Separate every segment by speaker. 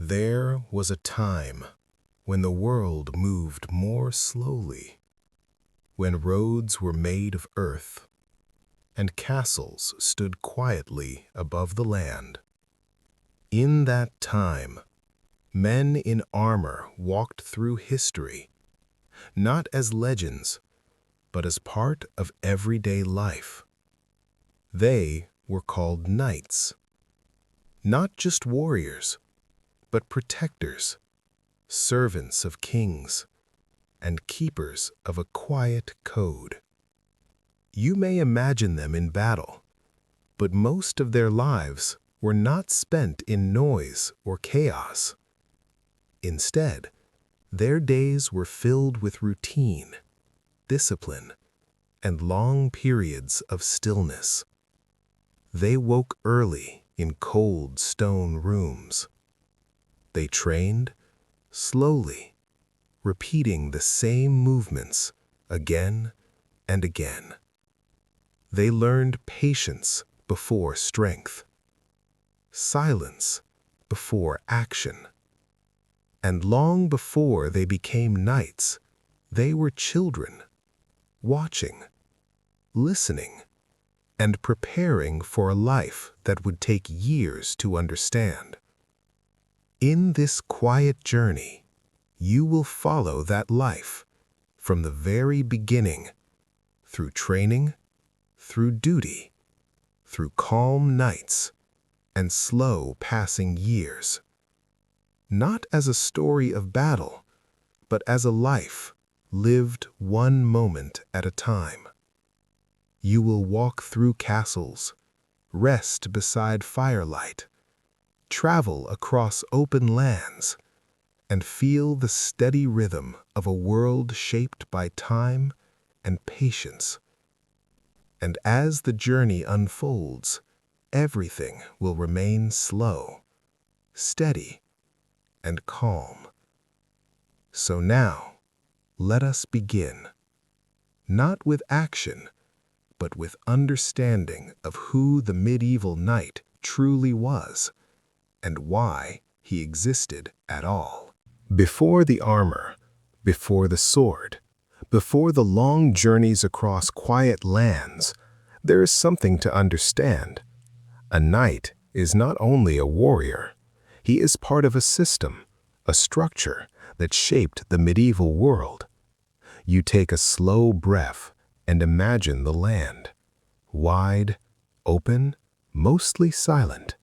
Speaker 1: There was a time when the world moved more slowly, when roads were made of earth and castles stood quietly above the land. In that time, men in armor walked through history, not as legends, but as part of everyday life. They were called knights, not just warriors, but protectors, servants of kings, and keepers of a quiet code. You may imagine them in battle, but most of their lives were not spent in noise or chaos. Instead, their days were filled with routine, discipline, and long periods of stillness. They woke early in cold stone rooms. They trained slowly, repeating the same movements again and again. They learned patience before strength, silence before action. And long before they became knights, they were children, watching, listening, and preparing for a life that would take years to understand. In this quiet journey, you will follow that life from the very beginning, through training, through duty, through calm nights, and slow passing years. Not as a story of battle, but as a life lived one moment at a time. You will walk through castles, rest beside firelight, travel across open lands, and feel the steady rhythm of a world shaped by time and patience. And as the journey unfolds, everything will remain slow, steady, and calm. So now, let us begin, not with action, but with understanding of who the medieval knight truly was, and why he existed at all. Before the armor, before the sword, before the long journeys across quiet lands, there is something to understand. A knight is not only a warrior, he is part of a system, a structure that shaped the medieval world. You take a slow breath and imagine the land. Wide, open, mostly silent.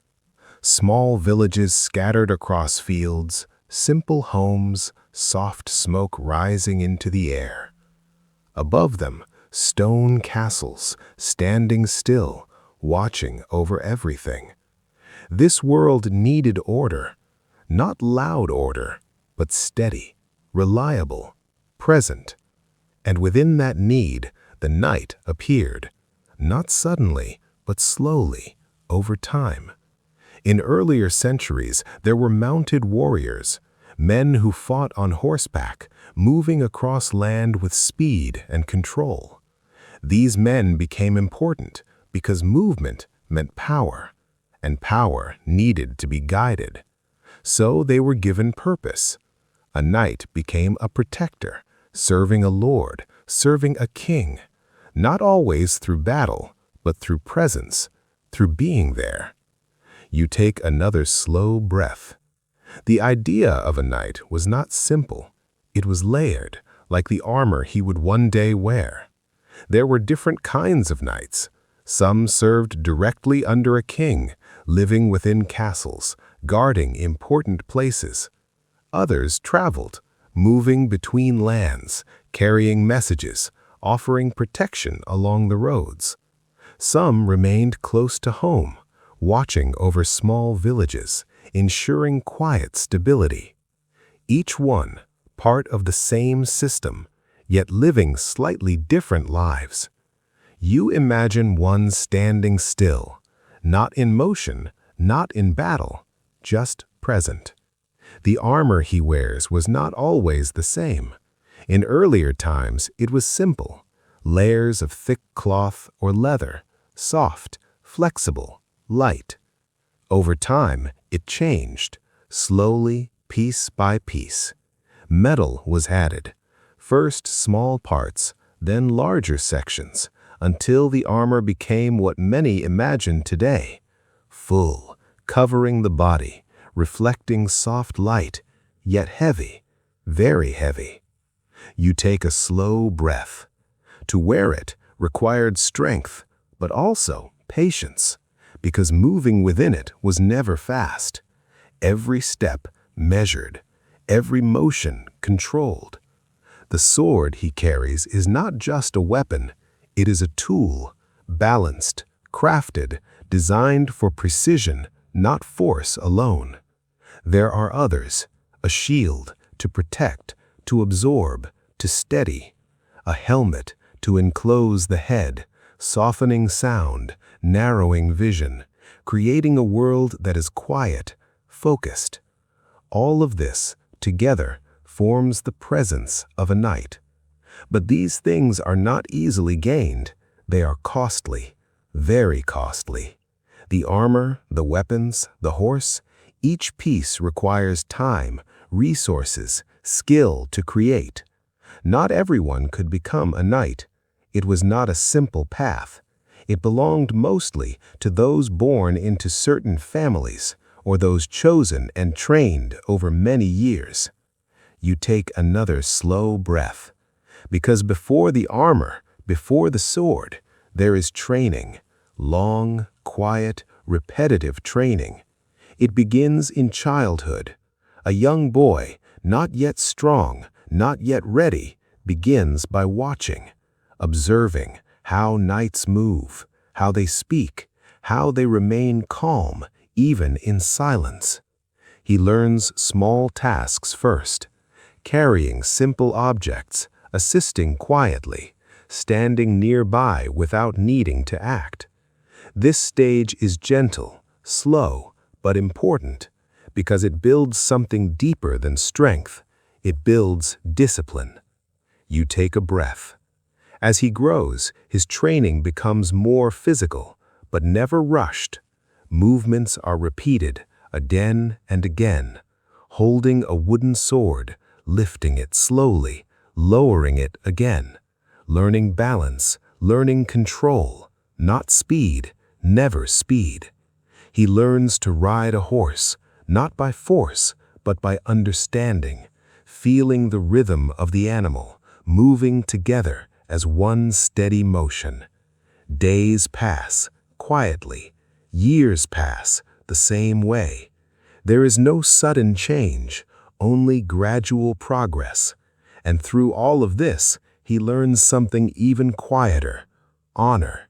Speaker 1: Small villages scattered across fields, simple homes, soft smoke rising into the air. Above them, stone castles standing still, watching over everything. This world needed order, not loud order, but steady, reliable, present. And within that need, the knight appeared, not suddenly, but slowly, over time. In earlier centuries, there were mounted warriors, men who fought on horseback, moving across land with speed and control. These men became important because movement meant power, and power needed to be guided. So they were given purpose. A knight became a protector, serving a lord, serving a king, not always through battle, but through presence, through being there. You take another slow breath. The idea of a knight was not simple. It was layered, like the armor he would one day wear. There were different kinds of knights. Some served directly under a king, living within castles, guarding important places. Others traveled, moving between lands, carrying messages, offering protection along the roads. Some remained close to home, watching over small villages, ensuring quiet stability. Each one part of the same system, yet living slightly different lives. You imagine one standing still, not in motion, not in battle, just present. The armor he wears was not always the same. In earlier times, it was simple, layers of thick cloth or leather, soft, flexible, light. Over time, it changed. Slowly, piece by piece, metal was added. First small parts, then larger sections, until the armor became what many imagine today. Full, covering the body, reflecting soft light, yet heavy, very heavy. You take a slow breath. To wear it required strength, but also patience, because moving within it was never fast. Every step measured, every motion controlled. The sword he carries is not just a weapon, it is a tool, balanced, crafted, designed for precision, not force alone. There are others, a shield to protect, to absorb, to steady, a helmet to enclose the head, softening sound, narrowing vision, creating a world that is quiet, focused. All of this, together, forms the presence of a knight. But these things are not easily gained. They are costly, very costly. The armor, the weapons, the horse, each piece requires time, resources, skill to create. Not everyone could become a knight. It was not a simple path. It belonged mostly to those born into certain families, or those chosen and trained over many years. You take another slow breath, because before the armor, before the sword, there is training, long, quiet, repetitive training. It begins in childhood. A young boy, not yet strong, not yet ready, begins by watching, observing how knights move, how they speak, how they remain calm, even in silence. He learns small tasks first, carrying simple objects, assisting quietly, standing nearby without needing to act. This stage is gentle, slow, but important, because it builds something deeper than strength. It builds discipline. You take a breath. As he grows, his training becomes more physical, but never rushed. Movements are repeated again and again, holding a wooden sword, lifting it slowly, lowering it again, learning balance, learning control, not speed, never speed. He learns to ride a horse, not by force, but by understanding, feeling the rhythm of the animal, moving together as one steady motion. Days pass, quietly. Years pass, the same way. There is no sudden change, only gradual progress. And through all of this, he learns something even quieter: honor.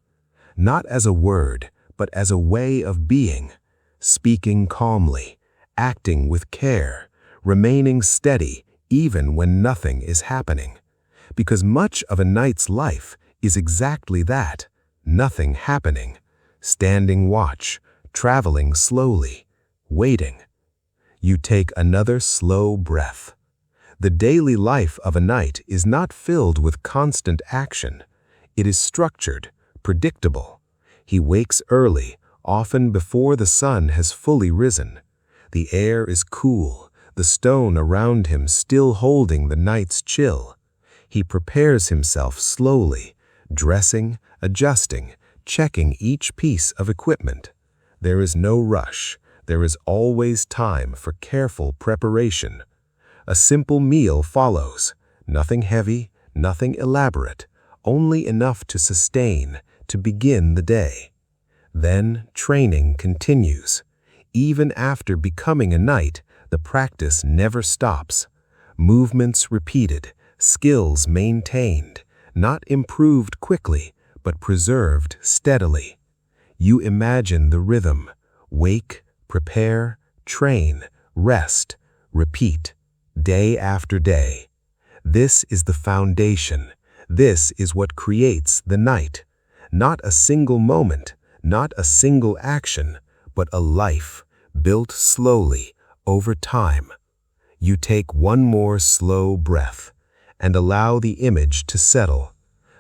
Speaker 1: Not as a word, but as a way of being, speaking calmly, acting with care, remaining steady even when nothing is happening. Because much of a knight's life is exactly that, nothing happening, standing watch, traveling slowly, waiting. You take another slow breath. The daily life of a knight is not filled with constant action. It is structured, predictable. He wakes early, often before the sun has fully risen. The air is cool, the stone around him still holding the night's chill. He prepares himself slowly, dressing, adjusting, checking each piece of equipment. There is no rush. There is always time for careful preparation. A simple meal follows, nothing heavy, nothing elaborate, only enough to sustain, to begin the day. Then training continues. Even after becoming a knight, the practice never stops. Movements repeated, skills maintained, not improved quickly, but preserved steadily. You imagine the rhythm: wake, prepare, train, rest, repeat, day after day. This is the foundation. This is what creates the knight. Not a single moment, not a single action, but a life built slowly over time. You take one more slow breath and allow the image to settle.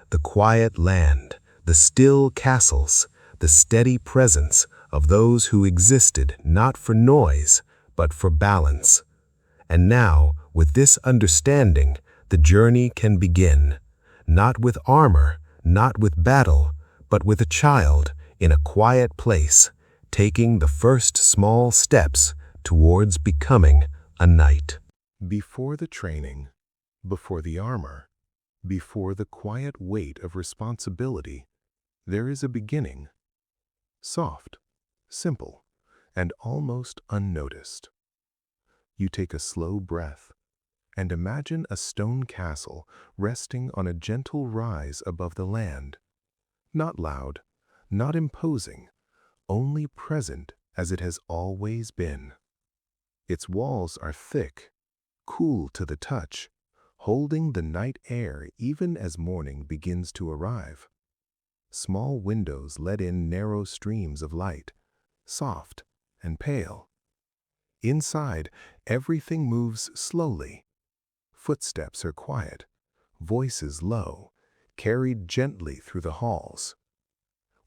Speaker 1: The quiet land, the still castles, the steady presence of those who existed not for noise, but for balance. And now, with this understanding, the journey can begin, not with armor, not with battle, but with a child in a quiet place, taking the first small steps towards becoming a knight. Before the training, before the armor, before the quiet weight of responsibility, there is a beginning. Soft, simple, and almost unnoticed. You take a slow breath and imagine a stone castle resting on a gentle rise above the land. Not loud, not imposing, only present as it has always been. Its walls are thick, cool to the touch, holding the night air even as morning begins to arrive. Small windows let in narrow streams of light, soft and pale. Inside, everything moves slowly. Footsteps are quiet, voices low, carried gently through the halls.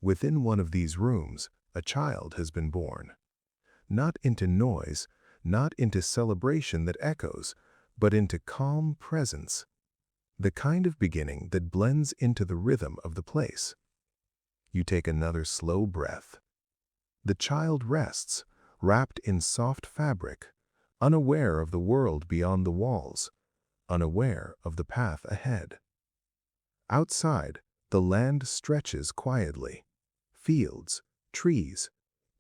Speaker 1: Within one of these rooms, a child has been born. Not into noise, not into celebration that echoes, but into calm presence. The kind of beginning that blends into the rhythm of the place. You take another slow breath. The child rests, wrapped in soft fabric, unaware of the world beyond the walls, unaware of the path ahead. Outside, the land stretches quietly. Fields, trees,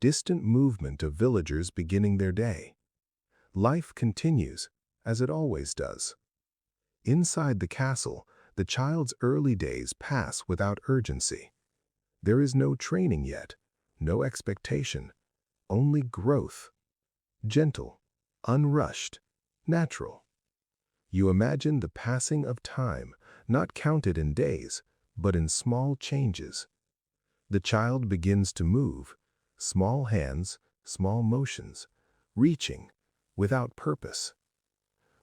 Speaker 1: distant movement of villagers beginning their day. Life continues, as it always does. Inside the castle, the child's early days pass without urgency. There is no training yet, no expectation, only growth. Gentle, unrushed, natural. You imagine the passing of time, not counted in days, but in small changes. The child begins to move, small hands, small motions, reaching, without purpose.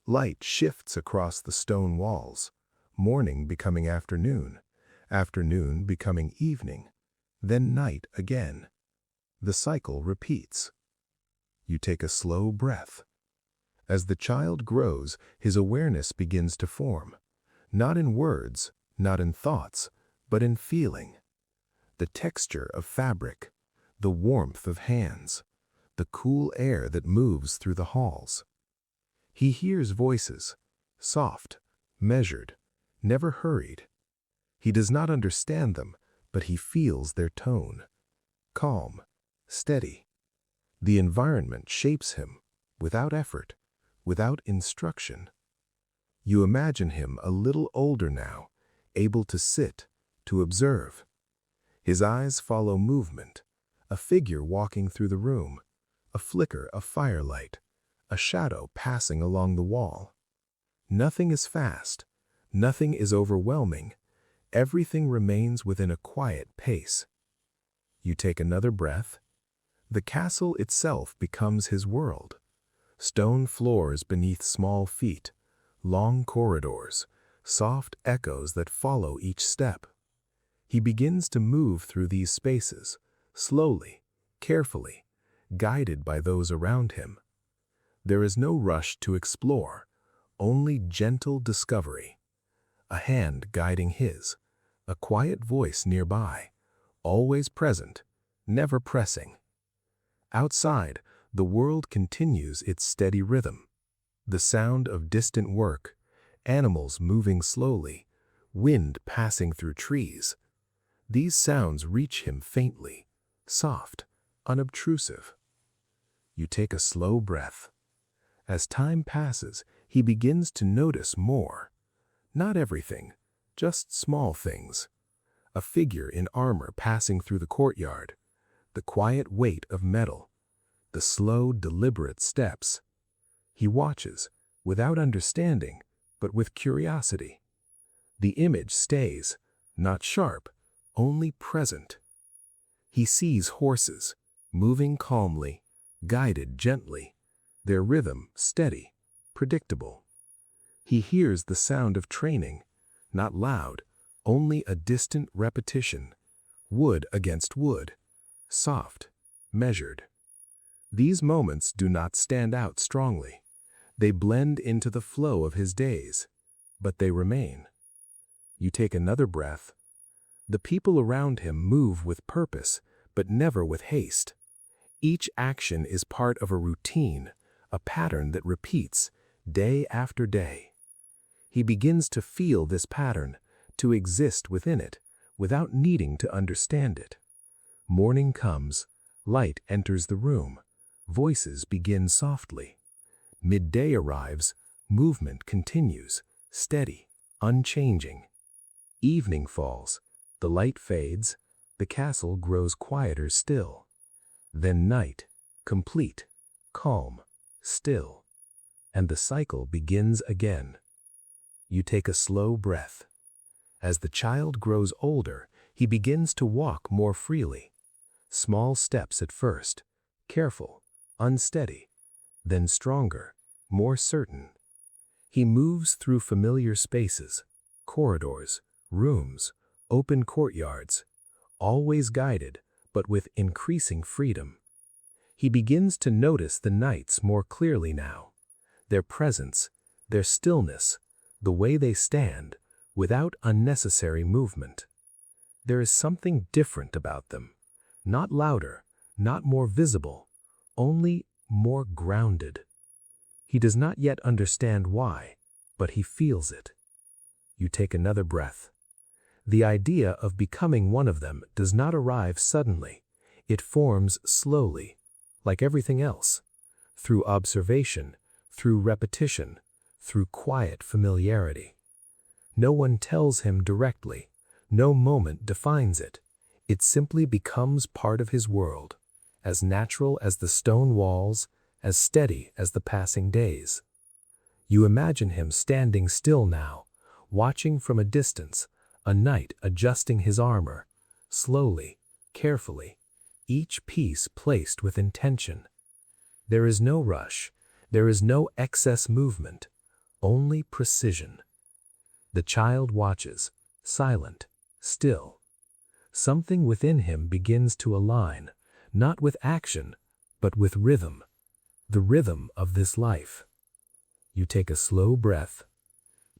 Speaker 1: Light shifts across the stone walls, morning becoming afternoon, afternoon becoming evening, then night again. The cycle repeats. You take a slow breath. As the child grows, his awareness begins to form, not in words, not in thoughts, but in feeling. The texture of fabric, the warmth of hands, the cool air that moves through the halls. He hears voices, soft, measured, never hurried. He does not understand them, but he feels their tone. Calm, steady. The environment shapes him, without effort, without instruction. You imagine him a little older now, able to sit, to observe. His eyes follow movement, a figure walking through the room, a flicker of firelight, a shadow passing along the wall. Nothing is fast, nothing is overwhelming, everything remains within a quiet pace. You take another breath. The castle itself becomes his world. Stone floors beneath small feet, long corridors, soft echoes that follow each step. He begins to move through these spaces, slowly, carefully, guided by those around him. There is no rush to explore, only gentle discovery. A hand guiding his, a quiet voice nearby, always present, never pressing. Outside, the world continues its steady rhythm. The sound of distant work, animals moving slowly, wind passing through trees. These sounds reach him faintly, soft, unobtrusive. You take a slow breath. As time passes, he begins to notice more. Not everything, just small things. A figure in armor passing through the courtyard, the quiet weight of metal, the slow, deliberate steps. He watches, without understanding, but with curiosity. The image stays, not sharp, only present. He sees horses, moving calmly, guided gently, their rhythm steady, predictable. He hears the sound of training, not loud, only a distant repetition, wood against wood, soft, measured. These moments do not stand out strongly. They blend into the flow of his days, but they remain. You take another breath. The people around him move with purpose, but never with haste. Each action is part of a routine, a pattern that repeats day after day. He begins to feel this pattern, to exist within it, without needing to understand it. Morning comes, light enters the room, voices begin softly. Midday arrives, movement continues, steady, unchanging. Evening falls, the light fades, the castle grows quieter still. Then night, complete, calm, still. And the cycle begins again. You take a slow breath. As the child grows older, he begins to walk more freely. Small steps at first, careful, unsteady, then stronger, more certain. He moves through familiar spaces, corridors, rooms, open courtyards, always guided, but with increasing freedom. He begins to notice the nights more clearly now, their presence, their stillness, the way they stand, without unnecessary movement. There is something different about them, not louder, not more visible, only more grounded. He does not yet understand why, but he feels it. You take another breath. The idea of becoming one of them does not arrive suddenly. It forms slowly, like everything else, through observation, through repetition, through quiet familiarity. No one tells him directly, no moment defines it. It simply becomes part of his world, as natural as the stone walls, as steady as the passing days. You imagine him standing still now, watching from a distance, a knight adjusting his armor, slowly, carefully, each piece placed with intention. There is no rush, there is no excess movement, only precision. The child watches, silent, still. Something within him begins to align, not with action, but with rhythm, the rhythm of this life. You take a slow breath.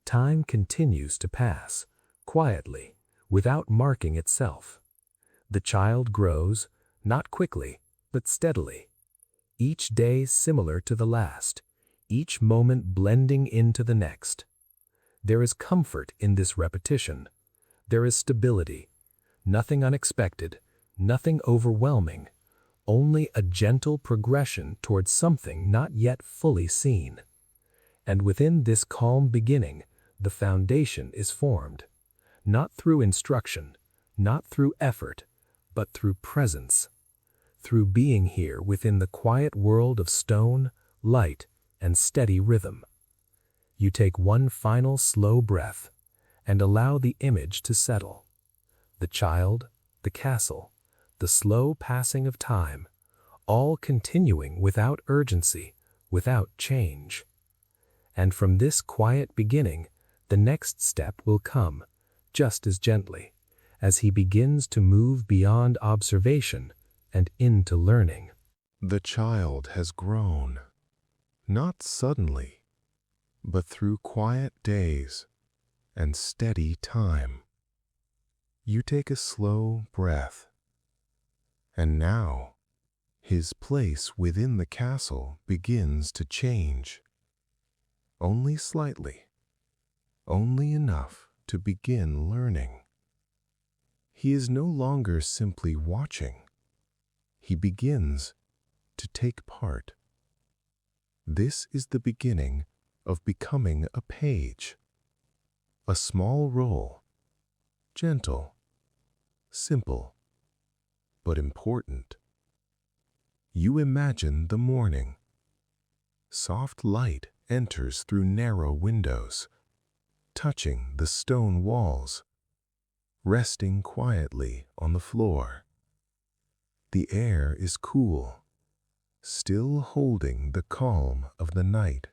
Speaker 1: Time continues to pass, quietly, without marking itself. The child grows, not quickly, but steadily. Each day similar to the last, each moment blending into the next. There is comfort in this repetition. There is stability. Nothing unexpected, nothing overwhelming, only a gentle progression towards something not yet fully seen. And within this calm beginning, the foundation is formed, not through instruction, not through effort, but through presence, through being here within the quiet world of stone, light, and steady rhythm. You take one final slow breath and allow the image to settle. The child, the castle, the slow passing of time, all continuing without urgency, without change. And from this quiet beginning, the next step will come, just as gently, as he begins to move beyond observation and into learning. The child has grown, not suddenly, but through quiet days and steady time. You take a slow breath, and now his place within the castle begins to change. Only slightly, only enough to begin learning. He is no longer simply watching. He begins to take part. This is the beginning of becoming a page. A small role, gentle, simple, but important. You imagine the morning. Soft light enters through narrow windows, touching the stone walls, resting quietly on the floor. The air is cool, still holding the calm of the night.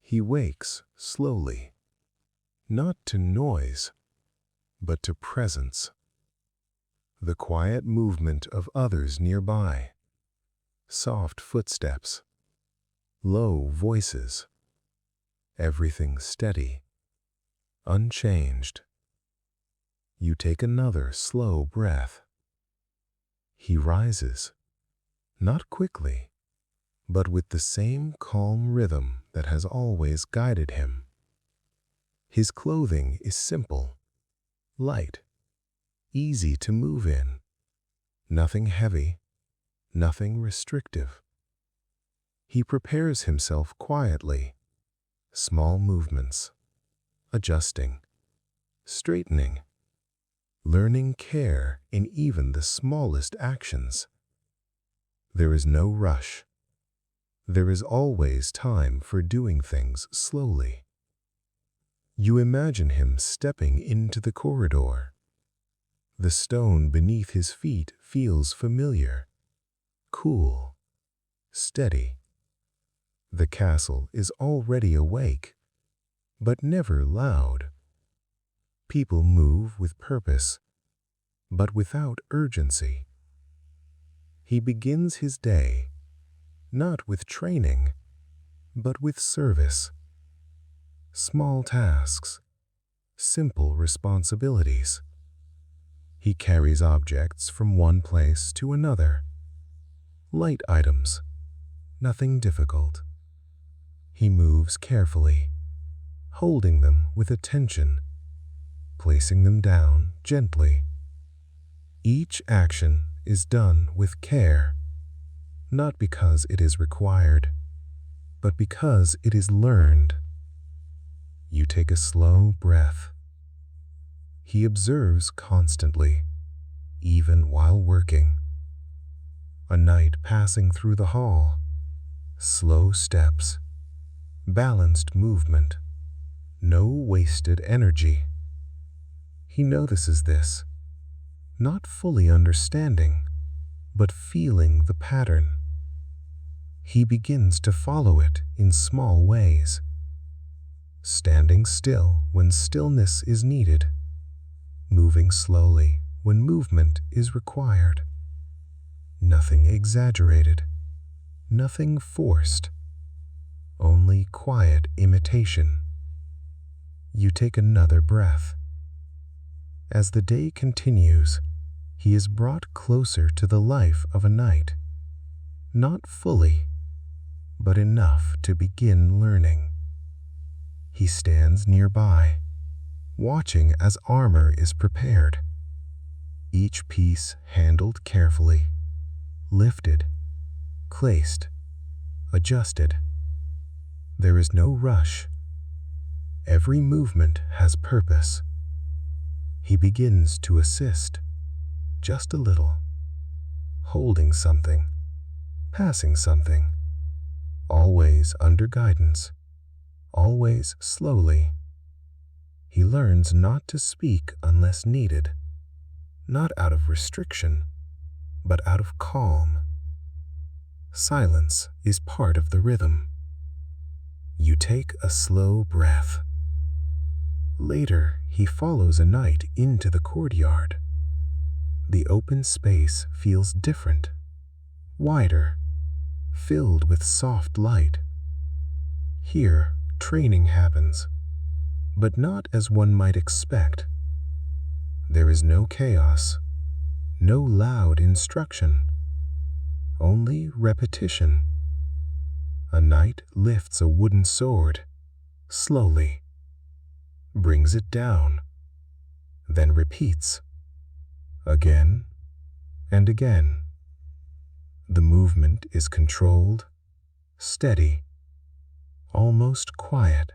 Speaker 1: He wakes slowly, not to noise, but to presence. The quiet movement of others nearby, Soft footsteps, low voices, everything steady, unchanged. You take another slow breath. He rises, not quickly, but with the same calm rhythm that has always guided him. His clothing is simple, light, easy to move in, nothing heavy, nothing restrictive. He prepares himself quietly, small movements, adjusting, straightening, learning care in even the smallest actions. There is no rush. There is always time for doing things slowly. You imagine him stepping into the corridor. The stone beneath his feet feels familiar, cool, steady. The castle is already awake, but never loud. People move with purpose, but without urgency. He begins his day, not with training, but with service. Small tasks, simple responsibilities. He carries objects from one place to another. Light items, nothing difficult. He moves carefully, holding them with attention, placing them down gently. Each action is done with care, not because it is required, but because it is learned. You take a slow breath. He observes constantly, even while working. A knight passing through the hall, slow steps, balanced movement, no wasted energy. He notices this, not fully understanding, but feeling the pattern. He begins to follow it in small ways, standing still when stillness is needed, moving slowly when movement is required. Nothing exaggerated, nothing forced, only quiet imitation. You take another breath. As the day continues, he is brought closer to the life of a knight, not fully, but enough to begin learning. He stands nearby, watching as armor is prepared, each piece handled carefully, lifted, placed, adjusted. There is no rush. Every movement has purpose. He begins to assist, just a little, holding something, passing something, always under guidance, always slowly. He learns not to speak unless needed, not out of restriction, but out of calm. Silence is part of the rhythm. You take a slow breath. Later, he follows a knight into the courtyard. The open space feels different, wider, filled with soft light. Here, training happens, but not as one might expect. There is no chaos, no loud instruction, only repetition. A knight lifts a wooden sword, slowly, brings it down, then repeats, again and again. The movement is controlled, steady, almost quiet.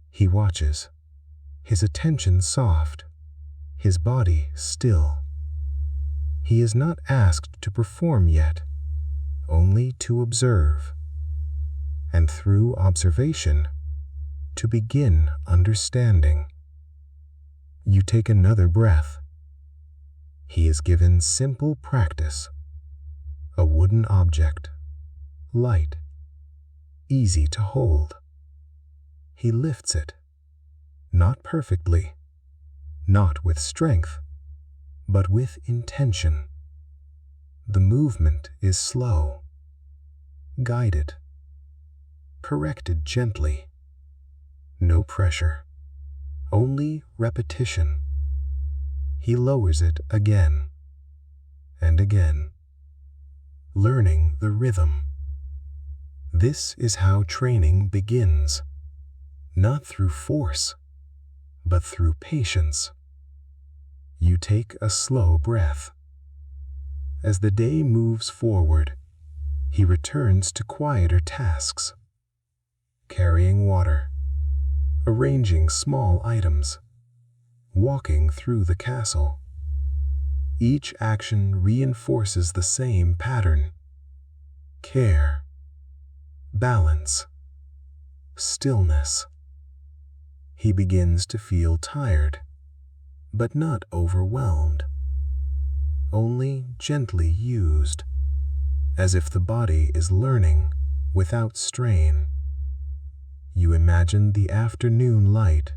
Speaker 1: He watches, his attention soft, his body still. He is not asked to perform yet, only to observe, and through observation, to begin understanding. You take another breath. He is given simple practice, a wooden object, light, easy to hold. He lifts it, not perfectly, not with strength, but with intention.
Speaker 2: The movement is slow, guided, corrected gently. No pressure, only repetition. He lowers it again and again, learning the rhythm. This is how training begins, not through force, but through patience. You take a slow breath. As the day moves forward, he returns to quieter tasks, carrying water, arranging small items, walking through the castle. Each action reinforces the same pattern: care, balance, stillness. He begins to feel tired, but not overwhelmed, only gently used, as if the body is learning without strain. You imagine the afternoon light,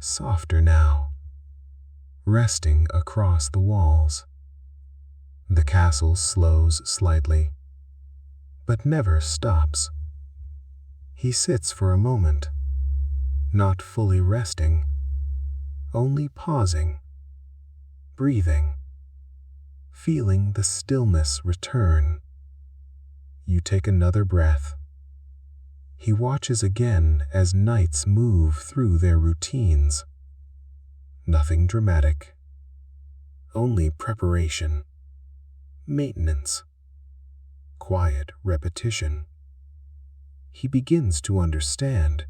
Speaker 2: softer now, resting across the walls. The castle slows slightly, but never stops. He sits for a moment, not fully resting, only pausing, breathing, feeling the stillness return. You take another breath. He watches again as nights move through their routines. Nothing dramatic, only preparation, maintenance, quiet repetition. He begins to understand,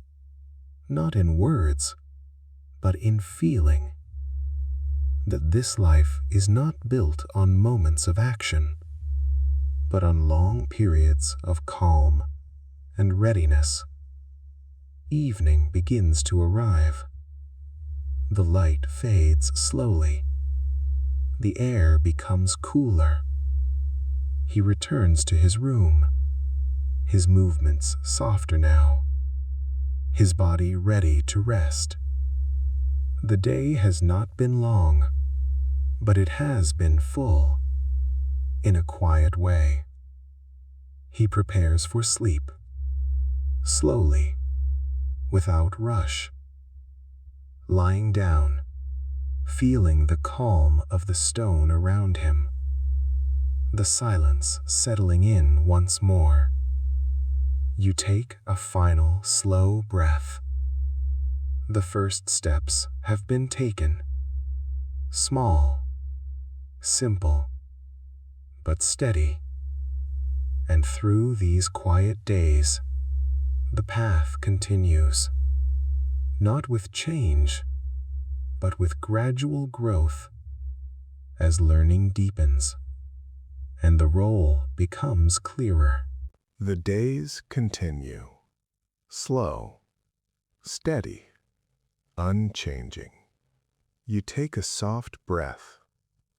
Speaker 2: not in words, but in feeling, that this life is not built on moments of action, but on long periods of calm and readiness. Evening begins to arrive. The light fades slowly. The air becomes cooler. He returns to his room, his movements softer now, his body ready to rest. The day has not been long, but it has been full, in a quiet way. He prepares for sleep, slowly, without rush, lying down, feeling the calm of the stone around him, the silence settling in once more. You take a final slow breath. The first steps have been taken, small, simple, but steady. And through these quiet days, the path continues, not with change, but with gradual growth, as learning deepens and the role becomes clearer.
Speaker 1: The days continue, slow, steady, unchanging. You take a soft breath.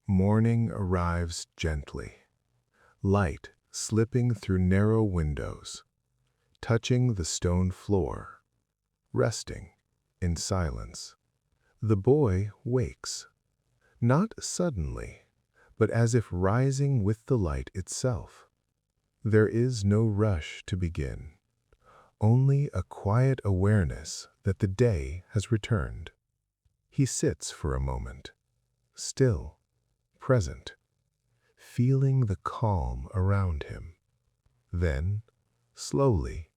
Speaker 1: Morning arrives gently, light slipping through narrow windows, touching the stone floor, resting in silence. The boy wakes, not suddenly, but as if rising with the light itself. There is no rush to begin, only a quiet awareness that the day has returned. He sits for a moment, still, present, feeling the calm around him. Then, slowly,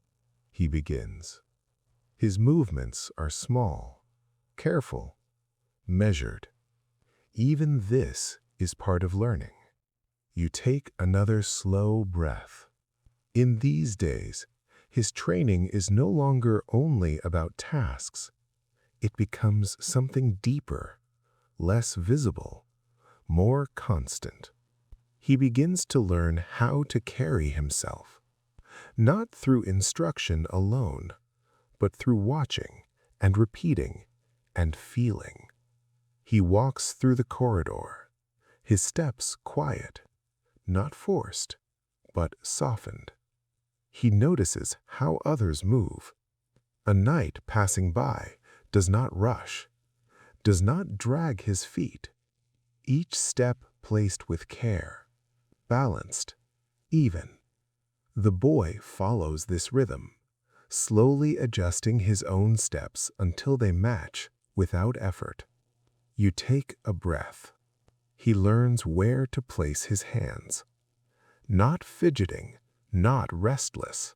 Speaker 1: he begins. His movements are small, careful, measured. Even this is part of learning. You take another slow breath. In these days, his training is no longer only about tasks. It becomes something deeper, less visible, more constant. He begins to learn how to carry himself, not through instruction alone, but through watching and repeating and feeling. He walks through the corridor, his steps quiet, not forced, but softened. He notices how others move. A knight passing by does not rush, does not drag his feet. Each step placed with care, balanced, even. The boy follows this rhythm, slowly adjusting his own steps until they match without effort. You take a breath. He learns where to place his hands. Not fidgeting, not restless.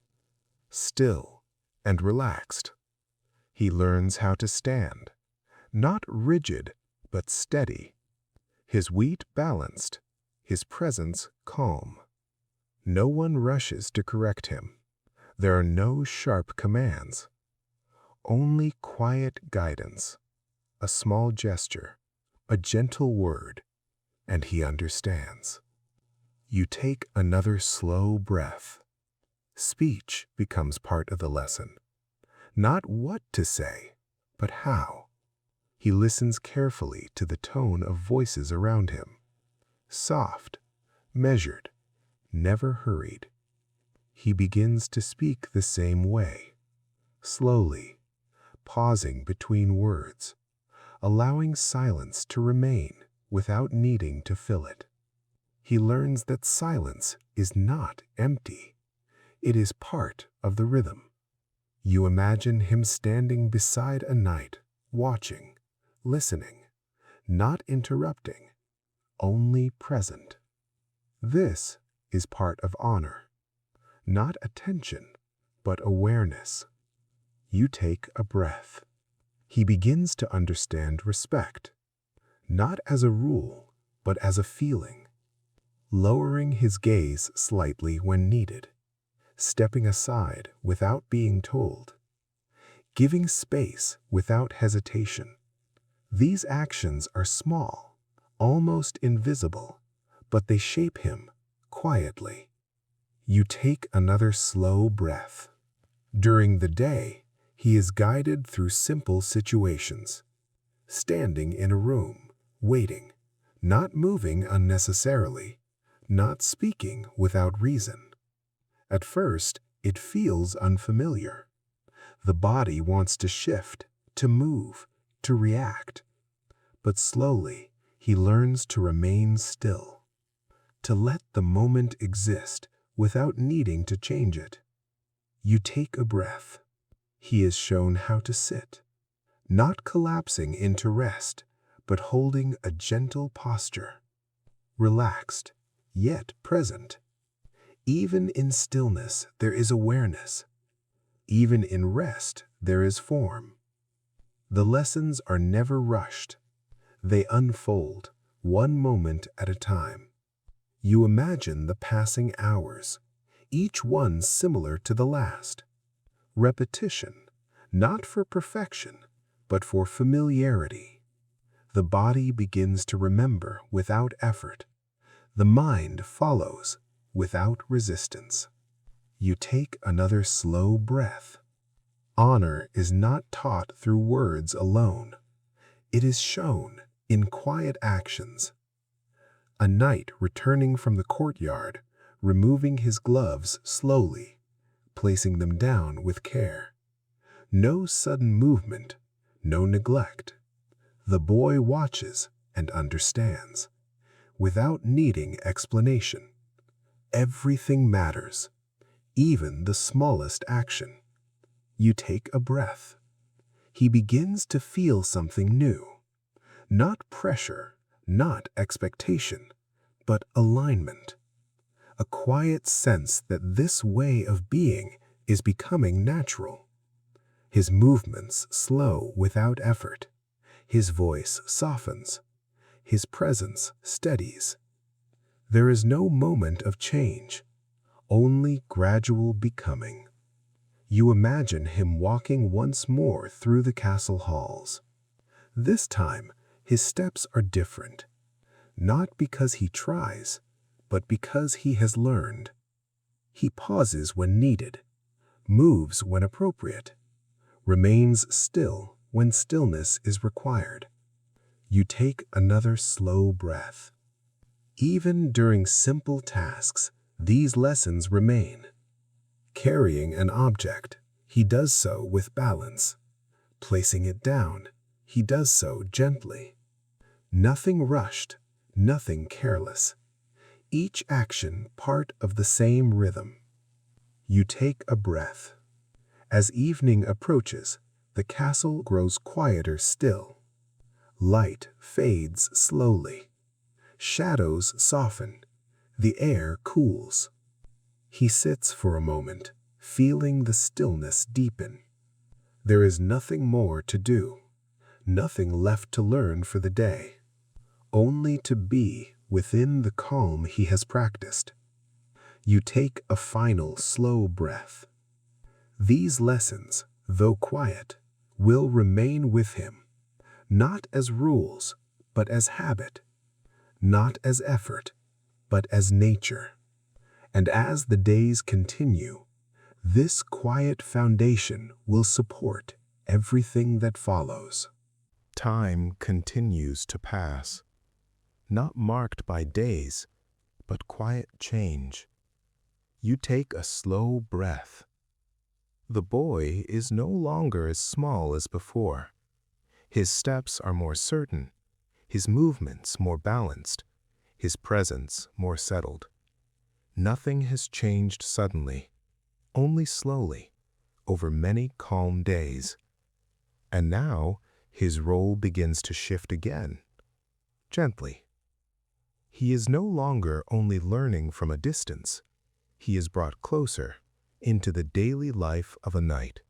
Speaker 1: Still and relaxed. He learns how to stand. Not rigid, but steady. His weight balanced. His presence calm. No one rushes to correct him. There are no sharp commands. Only quiet guidance. A small gesture. A gentle word. And he understands. You take another slow breath. Speech becomes part of the lesson. Not what to say, but how. He listens carefully to the tone of voices around him. Soft, measured, never hurried. He begins to speak the same way, slowly, pausing between words, allowing silence to remain without needing to fill it. He learns that silence is not empty. It is part of the rhythm. You imagine him standing beside a knight, watching, listening, not interrupting, only present. This is part of honor. Not attention, but awareness. You take a breath. He begins to understand respect, not as a rule, but as a feeling. Lowering his gaze slightly when needed, stepping aside without being told, giving space without hesitation. These actions are small, almost invisible, but they shape him quietly. You take another slow breath. During the day, he is guided through simple situations. Standing in a room, waiting, not moving unnecessarily, not speaking without reason. At first, it feels unfamiliar. The body wants to shift, to move, to react. But slowly, he learns to remain still, to let the moment exist without needing to change it. You take a breath. He is shown how to sit, not collapsing into rest, but holding a gentle posture, relaxed, yet present. Even in stillness, there is awareness. Even in rest, there is form. The lessons are never rushed. They unfold, one moment at a time. You imagine the passing hours, each one similar to the last. Repetition, not for perfection, but for familiarity. The body begins to remember without effort. The mind follows without resistance. You take another slow breath. Honor is not taught through words alone. It is shown in quiet actions. A knight returning from the courtyard, removing his gloves slowly, placing them down with care. No sudden movement, no neglect. The boy watches and understands, without needing explanation. Everything matters, even the smallest action. You take a breath. He begins to feel something new. Not pressure, not expectation, but alignment. A quiet sense that this way of being is becoming natural. His movements slow without effort. His voice softens. His presence steadies. There is no moment of change, only gradual becoming. You imagine him walking once more through the castle halls. This time, his steps are different, not because he tries, but because he has learned. He pauses when needed, moves when appropriate, remains still when stillness is required. You take another slow breath. Even during simple tasks, these lessons remain. Carrying an object, he does so with balance. Placing it down, he does so gently. Nothing rushed, nothing careless.
Speaker 2: each action part of the same rhythm. You take a breath. As evening approaches, the castle grows quieter still. Light fades slowly. Shadows soften. The air cools. He sits for a moment, feeling the stillness deepen. There is nothing more to do, nothing left to learn for the day, only to be within the calm he has practiced. You take a final slow breath. These lessons, though quiet, will remain with him, not as rules, but as habit, not as effort, but as nature. And as the days continue, this quiet foundation will support everything that follows.
Speaker 1: Time continues to pass, not marked by days, but quiet change. You take a slow breath. The boy is no longer as small as before. His steps are more certain, his movements more balanced, his presence more settled. Nothing has changed suddenly, only slowly, over many calm days. And now his role begins to shift again, gently. He is no longer only learning from a distance. He is brought closer into the daily life of a knight.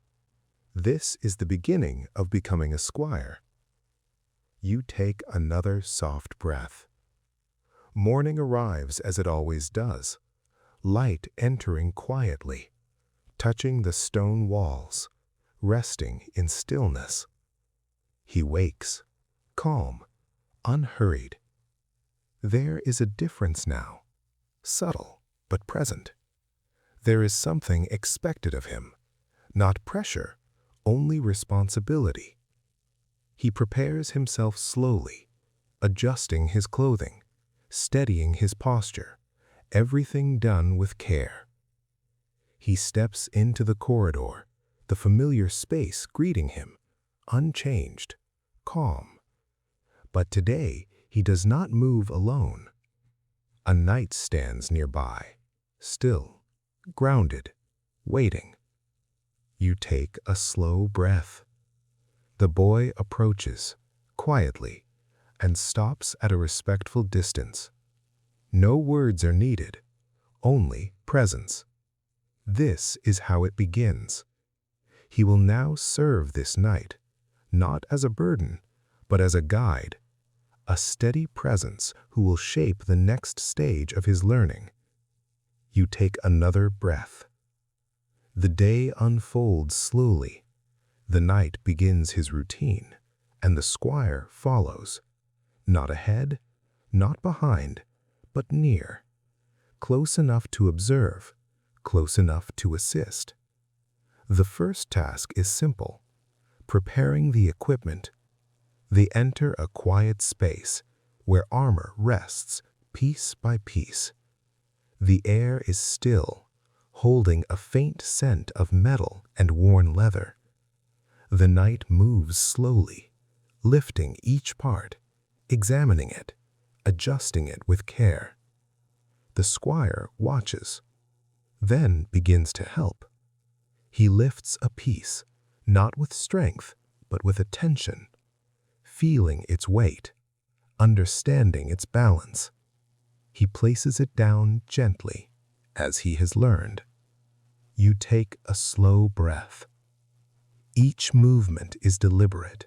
Speaker 1: This is the beginning of becoming a squire. You take another soft breath. Morning arrives as it always does, light entering quietly, touching the stone walls, resting in stillness. He wakes, calm, unhurried. There is a difference now, subtle but present. There is something expected of him, not pressure, only responsibility. He prepares himself slowly, adjusting his clothing, steadying his posture, everything done with care. He steps into the corridor, the familiar space greeting him, unchanged, calm. But today he does not move alone. A knight stands nearby, still, grounded, waiting. You take a slow breath. The boy approaches, quietly, and stops at a respectful distance. No words are needed, only presence. This is how it begins. He will now serve this knight, not as a burden, but as a guide, a steady presence who will shape the next stage of his learning. You take another breath. The day unfolds slowly. The knight begins his routine, and the squire follows, not ahead, not behind, but near, close enough to observe, close enough to assist. The first task is simple, preparing the equipment. They enter a quiet space where armor rests piece by piece. The air is still, holding a faint scent of metal and worn leather. The knight moves slowly, lifting each part, examining it, adjusting it with care. The squire watches, then begins to help. He lifts a piece, not with strength, but with attention, feeling its weight, understanding its balance. He places it down gently, as he has learned. You take a slow breath. Each movement is deliberate,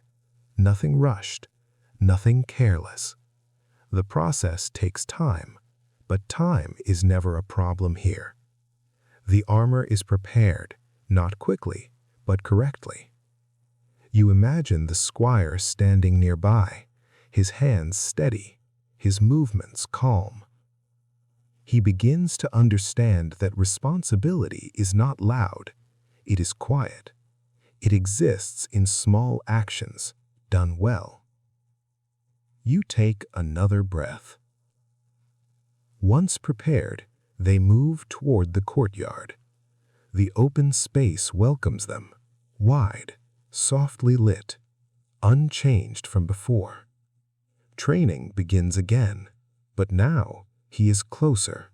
Speaker 1: nothing rushed, nothing careless. The process takes time, but time is never a problem here. The armor is prepared, not quickly, but correctly. You imagine the squire standing nearby, his hands steady, his movements calm. He begins to understand that responsibility is not loud, it is quiet. It exists in small actions, done well. You take another breath. Once prepared, they move toward the courtyard. The open space welcomes them, wide, softly lit, unchanged from before. Training begins again, but now
Speaker 2: He is closer.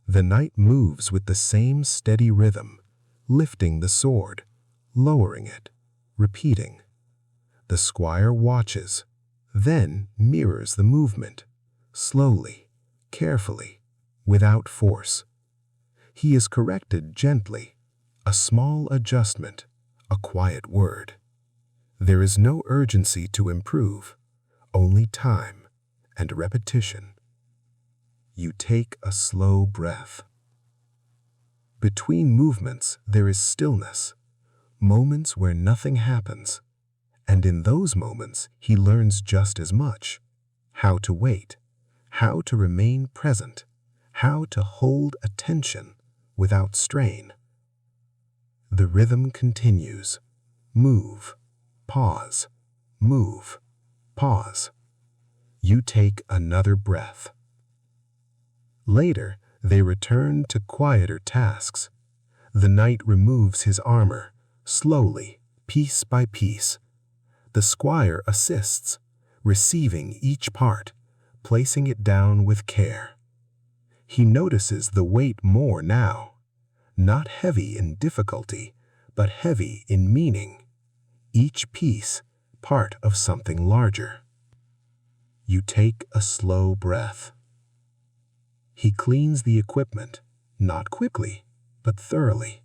Speaker 2: The knight moves with the same steady rhythm, lifting the sword, lowering it, repeating. The squire watches, then mirrors the movement, slowly, carefully, without force. He is corrected gently, a small adjustment, a quiet word. There is no urgency to improve, only time and repetition. You take a slow breath. Between movements, there is stillness, moments where nothing happens. And in those moments, he learns just as much. How to wait, how to remain present, how to hold attention without strain. The rhythm continues. Move, pause, move, pause. You take another breath. Later, they return to quieter tasks. The knight removes his armor, slowly, piece by piece. The squire assists, receiving each part, placing it down with care. He notices the weight more now, not heavy in difficulty, but heavy in meaning. Each piece, part of something larger. You take a slow breath. He cleans the equipment, not quickly, but thoroughly.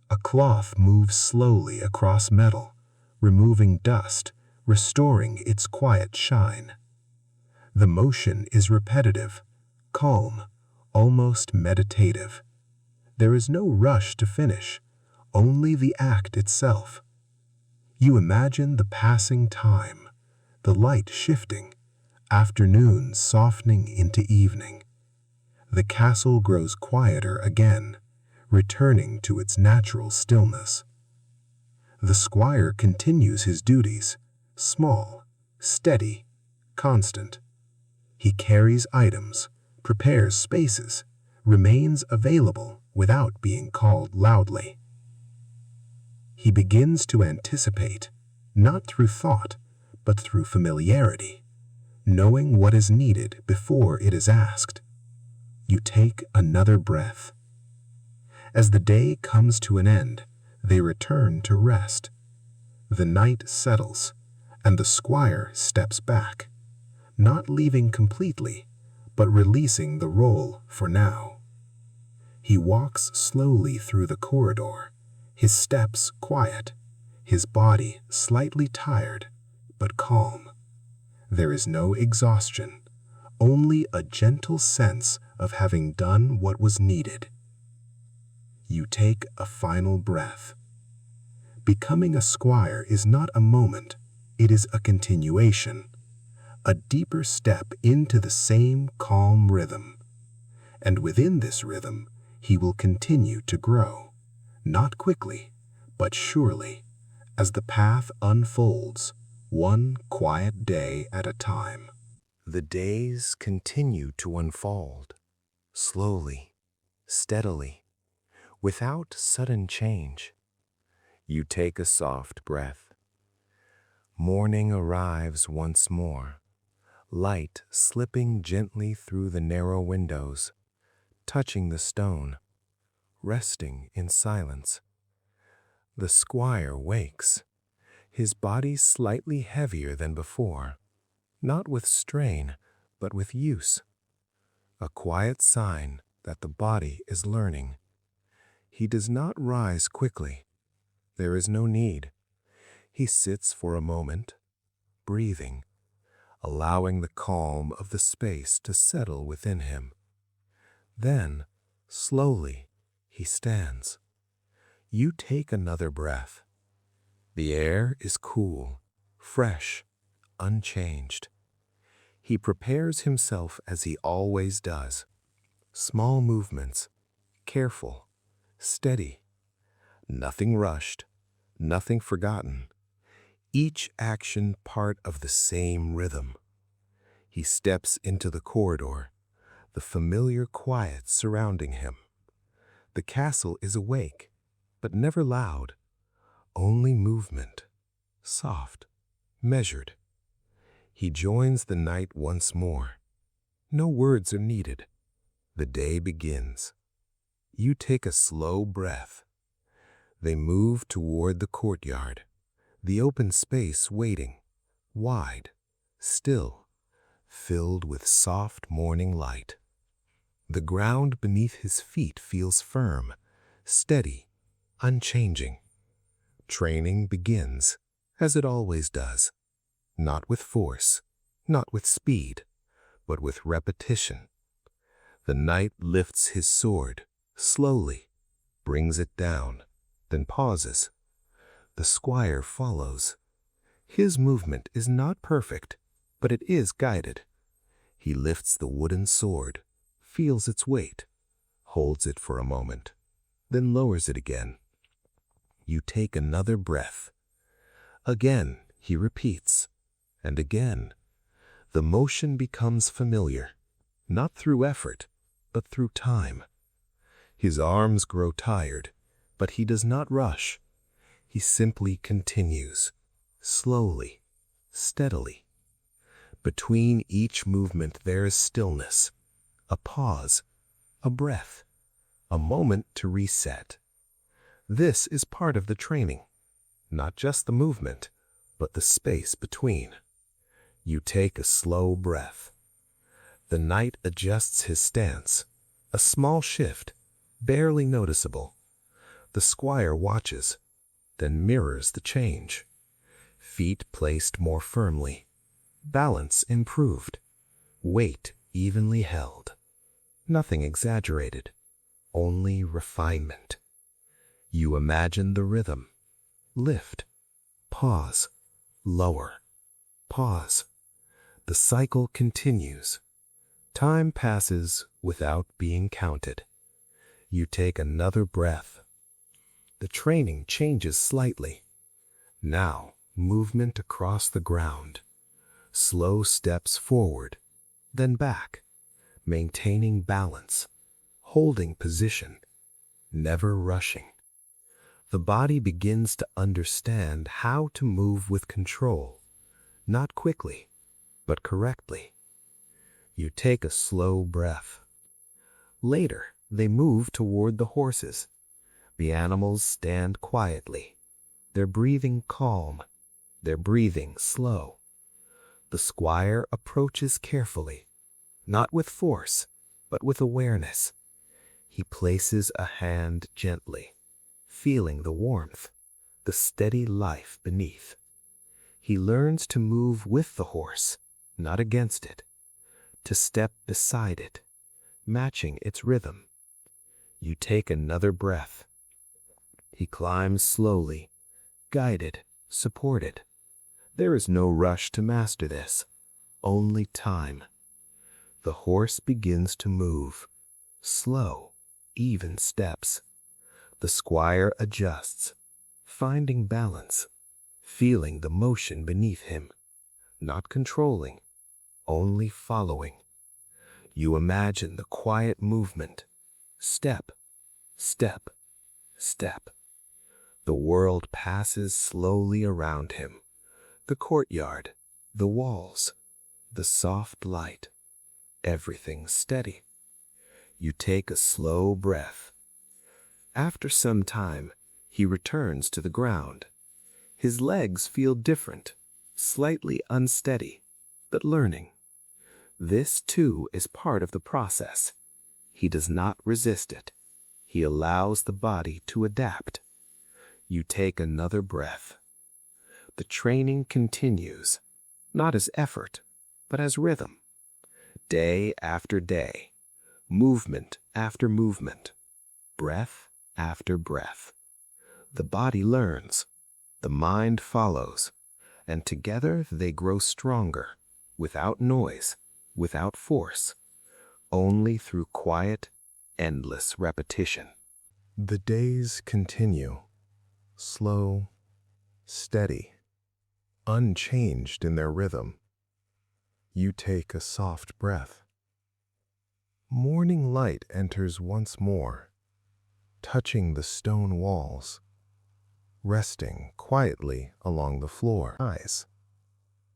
Speaker 2: A cloth moves slowly across metal, removing dust, restoring its quiet shine. The motion is repetitive, calm, almost meditative. There is no rush to finish, only the act itself. You imagine the passing time, the light shifting, afternoon softening into evening. The castle grows quieter again, returning to its natural stillness. The squire continues his duties, small, steady, constant. He carries items, prepares spaces, remains available without being called loudly. He begins to anticipate, not through thought, but through familiarity, knowing what is needed before it is asked. You take another breath. As the day comes to an end, they return to rest. The night settles, and the squire steps back, not leaving completely, but releasing the role for now. He walks slowly through the corridor, his steps quiet, his body slightly tired, but calm. There is no exhaustion, only a gentle sense of having done what was needed. You take a final breath. Becoming a squire is not a moment, it is a continuation, a deeper step into the same calm rhythm. And within this rhythm, he will continue to grow, not quickly, but surely, as the path unfolds, one quiet day at a time.
Speaker 1: The days continue to unfold, slowly, steadily, without sudden change. You take a soft breath. Morning arrives once more, light slipping gently through the narrow windows, touching the stone, resting in silence. The squire wakes, his body slightly heavier than before, not with strain, but with use. A quiet sign that the body is learning. He does not rise quickly. There is no need. He sits for a moment, breathing, allowing the calm of the space to settle within him. Then, slowly, he stands. You take another breath. The air is cool, fresh, unchanged. He prepares himself as he always does. Small movements, careful, steady. Nothing rushed, nothing forgotten. Each action part of the same rhythm. He steps into the corridor, the familiar quiet surrounding him. The castle is awake, but never loud. Only movement, soft, measured. He joins the night once more. No words are needed. The day begins. You take a slow breath. They move toward the courtyard, the open space waiting, wide, still, filled with soft morning light. The ground beneath his feet feels firm, steady, unchanging. Training begins, as it always does, not with force, not with speed, but with repetition. The knight lifts his sword, slowly, brings it down, then pauses. The squire follows. His movement is not perfect, but it is guided. He lifts the wooden sword, feels its weight, holds it for a moment, then lowers it again. You take another breath. Again, he repeats, and again. The motion becomes familiar, not through effort, but through time. His arms grow tired, but he does not rush. He simply continues, slowly, steadily. Between each movement there is stillness, a pause, a breath, a moment to reset. This is part of the training, not just the movement, but the space between. You take a slow breath. The knight adjusts his stance, a small shift, barely noticeable. The squire watches, then mirrors the change. Feet placed more firmly, balance improved, weight evenly held. Nothing exaggerated, only refinement. You imagine the rhythm. Lift, pause, lower, pause. The cycle continues. Time passes without being counted. You take another breath. The training changes slightly. Now, movement across the ground. Slow steps forward, then back, maintaining balance, holding position, never rushing. The body begins to understand how to move with control, not quickly, but correctly. You take a slow breath. Later, they move toward the horses. The animals stand quietly, their breathing calm, their breathing slow. The squire approaches carefully, not with force, but with awareness. He places a hand gently, feeling the warmth, the steady life beneath. He learns to move with the horse, not against it, to step beside it, matching its rhythm. You take another breath. He climbs slowly, guided, supported. There is no rush to master this, only time. The horse begins to move, slow, even steps. The squire adjusts, finding balance, feeling the motion beneath him, not controlling, only following. You imagine the quiet movement, step, step, step. The world passes slowly around him. The courtyard, the walls, the soft light, everything steady. You take a slow breath. After some time, he returns to the ground. His legs feel different, slightly unsteady, but learning. This too is part of the process. He does not resist it. He allows the body to adapt. You take another breath. The training continues, not as effort, but as rhythm. Day after day, movement after movement, breath after breath. The body learns, the mind follows, and together they grow stronger, without noise, without force, only through quiet, endless repetition. The days continue, slow, steady, unchanged in their rhythm. You take a soft breath. Morning light enters once more, touching the stone walls, resting quietly along the floor. Eyes,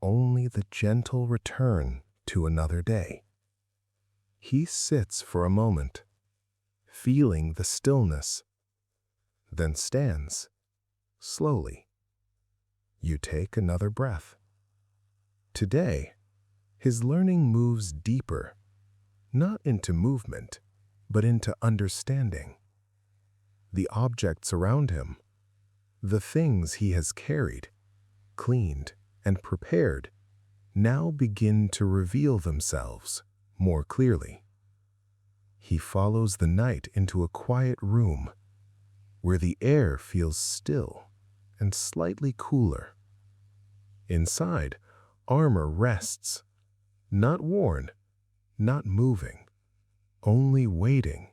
Speaker 1: only the gentle return to another day. He sits for a moment, feeling the stillness, then stands, slowly. You take another breath. Today, his learning moves deeper, not into movement, but into understanding. The objects around him, the things he has carried, cleaned, and prepared, now begin to reveal themselves more clearly. He follows the night into a quiet room where the air feels still and slightly cooler. Inside, armor rests, not worn, not moving, only waiting.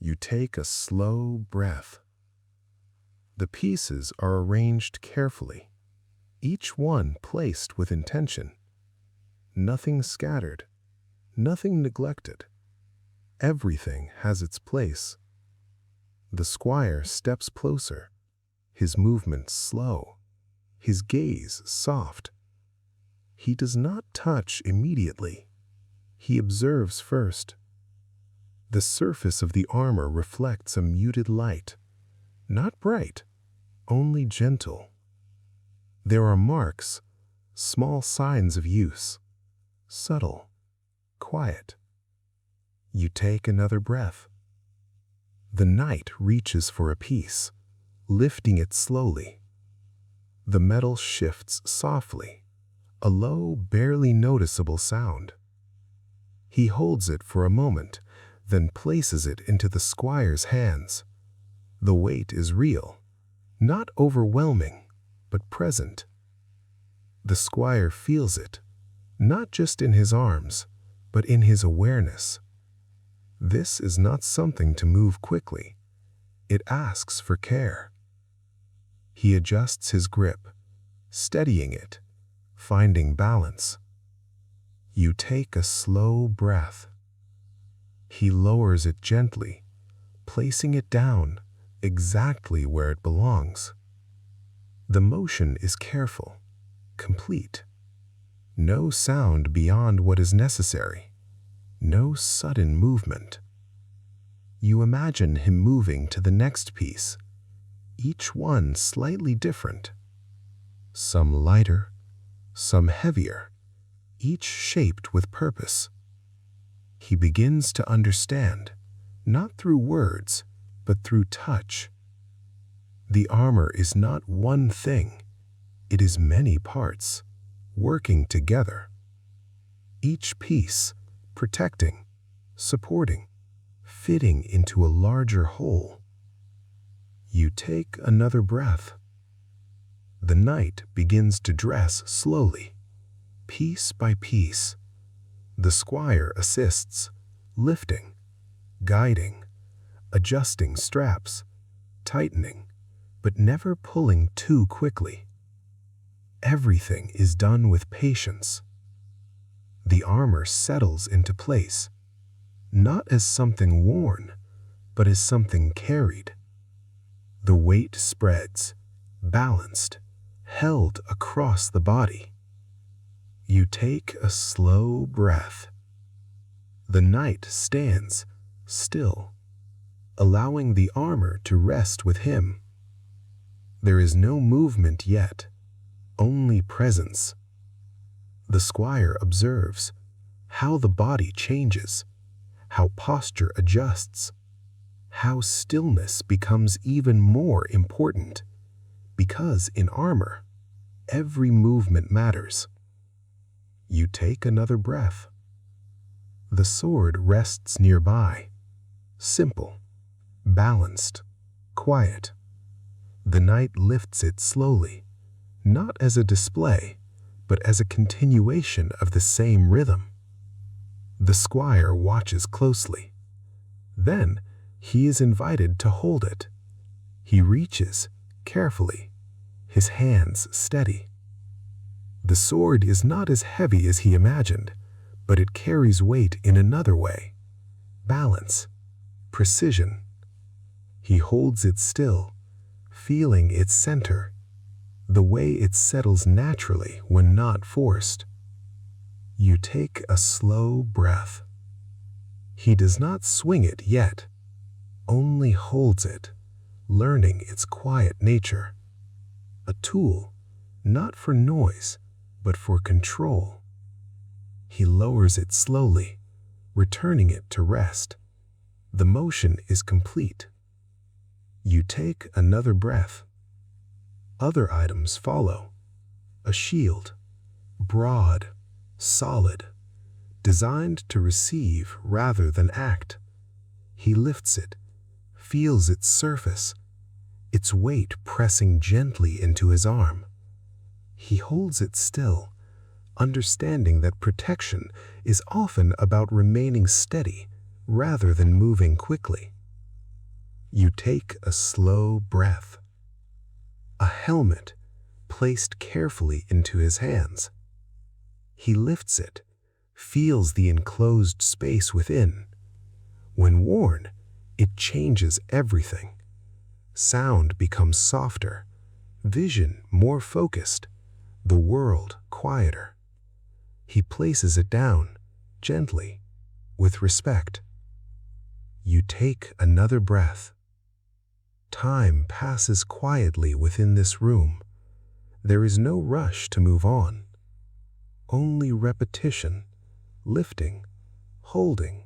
Speaker 1: You take a slow breath. The pieces are arranged carefully, each one placed with intention. Nothing scattered, nothing neglected. Everything has its place. The squire steps closer, his movements slow, his gaze soft. He does not touch immediately. He observes first. The surface of the armor reflects a muted light, not bright, only gentle. There are marks, small signs of use, subtle, quiet. You take another breath. The knight reaches for a piece, lifting it slowly. The metal shifts softly, a low, barely noticeable sound. He holds it for a moment, then places it into the squire's hands. The weight is real, not overwhelming, but present. The squire feels it, not just in his arms, but in his awareness. This is not something to move quickly. It asks for care. He adjusts his grip, steadying it, finding balance. You take a slow breath. He lowers it gently, placing it down exactly where it belongs. The motion is careful, complete. No sound beyond what is necessary. No sudden movement. You imagine him moving to the next piece, each one slightly different. Some lighter, some heavier, each shaped with purpose. He begins to understand, not through words, but through touch. The armor is not one thing. It is many parts, working together. Each piece, protecting, supporting, fitting into a larger whole. You take another breath. The knight begins to dress slowly, piece by piece. The squire assists, lifting, guiding, adjusting straps, tightening, but never pulling too quickly. Everything is done with patience. The armor settles into place, not as something worn, but as something carried. The weight spreads, balanced, held across the body. You take a slow breath. The knight stands, still, allowing the armor to rest with him. There is no movement yet, only presence. The squire observes how the body changes, how posture adjusts, how stillness becomes even more important, because in armor, every movement matters. You take another breath. The sword rests nearby, simple, balanced, quiet. The knight lifts it slowly, not as a display, but as a continuation of the same rhythm. The squire watches closely. Then he is invited to hold it. He reaches, carefully, his hands steady. The sword is not as heavy as he imagined, but it carries weight in another way. Balance, precision. He holds it still, feeling its center, the way it settles naturally when not forced. You take a slow breath.
Speaker 2: He does not swing it yet, only holds it, learning its quiet nature. A tool, not for noise, but for control. He lowers it slowly, returning it to rest. The motion is complete. You take another breath. Other items follow. A shield, broad, solid, designed to receive rather than act. He lifts it, feels its surface, its weight pressing gently into his arm. He holds it still, understanding that protection is often about remaining steady rather than moving quickly. You take a slow breath. A helmet placed carefully into his hands. He lifts it, feels the enclosed space within. When worn, it changes everything. Sound becomes softer, vision more focused, the world quieter. He places it down, gently, with respect. You take another breath. Time passes quietly within this room. There is no rush to move on. Only repetition, lifting, holding,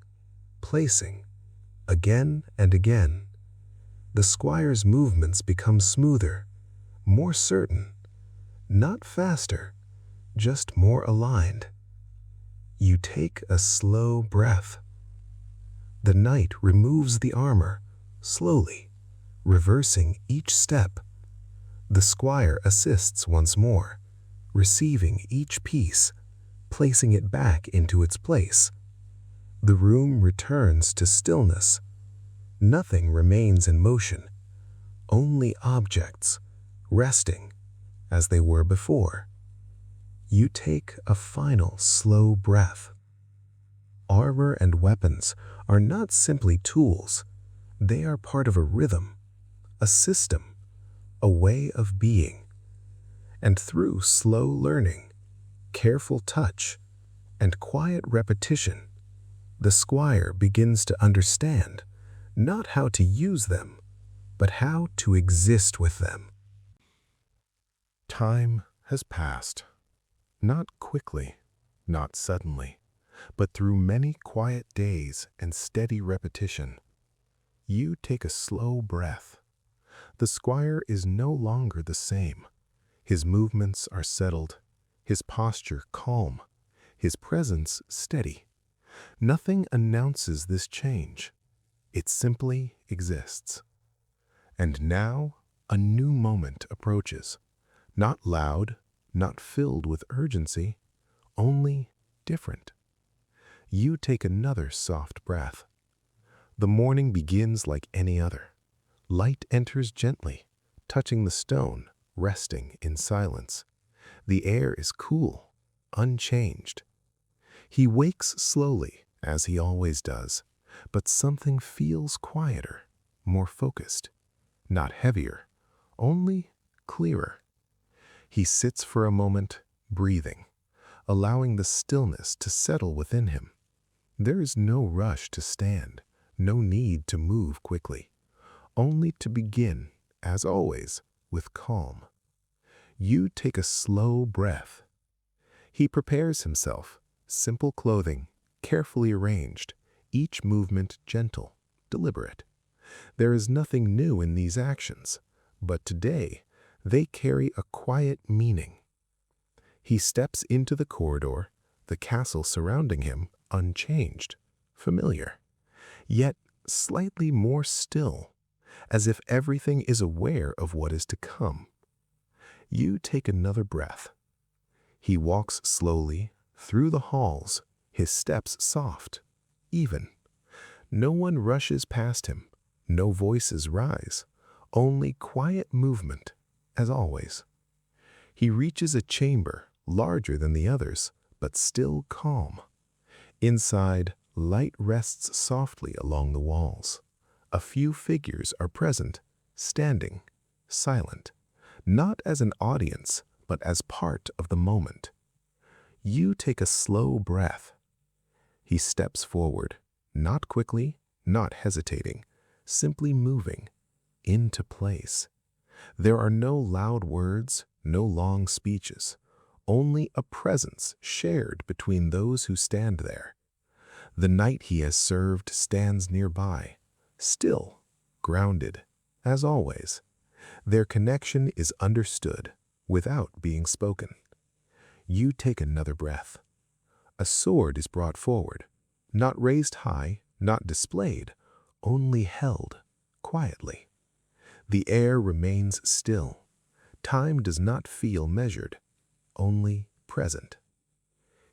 Speaker 2: placing, again and again. The squire's movements become smoother, more certain, not faster, just more aligned. You take a slow breath. The knight removes the armor, slowly, reversing each step. The squire assists once more, receiving each piece, placing it back into its place. The room returns to stillness. Nothing remains in motion, only objects, resting as they were before. You take a final slow breath. Armor and weapons are not simply tools. They are part of a rhythm, a system, a way of being. And through slow learning, careful touch, and quiet repetition, the squire begins to understand not how to use them, but how to exist with them.
Speaker 1: Time has passed. Not quickly, not suddenly, but through many quiet days and steady repetition. You take a slow breath. The squire is no longer the same. His movements are settled, his posture calm, his presence steady. Nothing announces this change. It simply exists. And now a new moment approaches. Not loud, not filled with urgency, only different. You take another soft breath. The morning begins like any other. Light enters gently, touching the stone, resting in silence. The air is cool, unchanged. He wakes slowly, as he always does, but something feels quieter, more focused. Not heavier, only clearer. He sits for a moment, breathing, allowing the stillness to settle within him. There is no rush to stand, no need to move quickly, only to begin, as always, with calm. You take a slow breath. He prepares himself, simple clothing, carefully arranged, each movement gentle, deliberate. There is nothing new in these actions, but today they carry a quiet meaning. He steps into the corridor, the castle surrounding him unchanged, familiar, yet slightly more still, as if everything is aware of what is to come. You take another breath. He walks slowly through the halls, his steps soft, even. No one rushes past him, no voices rise, only quiet movement, as always. He reaches a chamber larger than the others, but still calm. Inside, light rests softly along the walls. A few figures are present, standing, silent, not as an audience, but as part of the moment. You take a slow breath. He steps forward, Not quickly, not hesitating, simply moving into place. There are no loud words, no long speeches, only a presence shared between those who stand there. The knight he has served stands nearby, still, grounded, as always. Their connection is understood without being spoken. You take another breath. A sword is brought forward, not raised high, not displayed, only held quietly. The air remains still. Time does not feel measured, only present.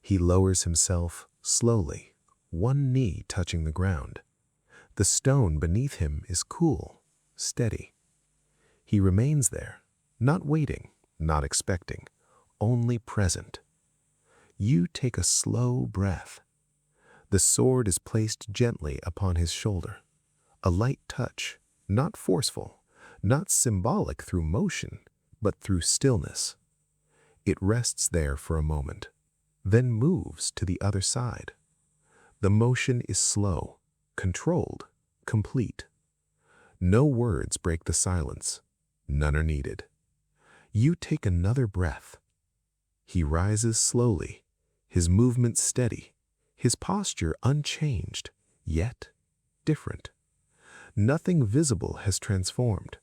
Speaker 1: He lowers himself slowly, one knee touching the ground. The stone beneath him is cool, steady. He remains there, not waiting, not expecting, only present. You take a slow breath. The sword is placed gently upon his shoulder. A light touch, not forceful, not symbolic through motion, but through stillness. It rests there for a moment, then moves to the other side. The motion is slow, controlled, complete. No words break the silence. None are needed. You take another breath. He rises slowly, his movement steady, his posture unchanged, yet different. Nothing visible has transformed,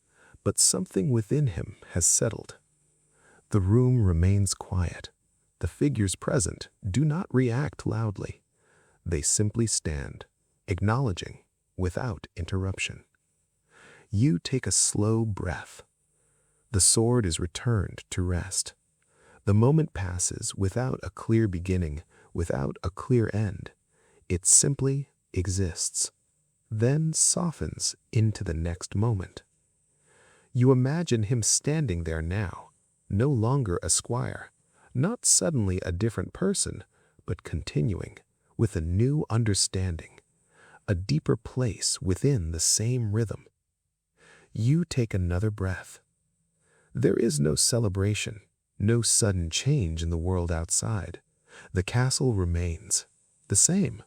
Speaker 1: but something within him has settled. The room remains quiet. The figures present do not react loudly. They simply stand, acknowledging, without interruption. You take a slow breath. The sword is returned to rest. The moment passes without a clear beginning, without a clear end. It simply exists, then softens into the next moment. You imagine him standing there now, no longer a squire, not suddenly a different person, but continuing, with a new understanding, a deeper place within the same rhythm. You take another breath. There is no celebration, no sudden change in the world outside. The castle remains the same,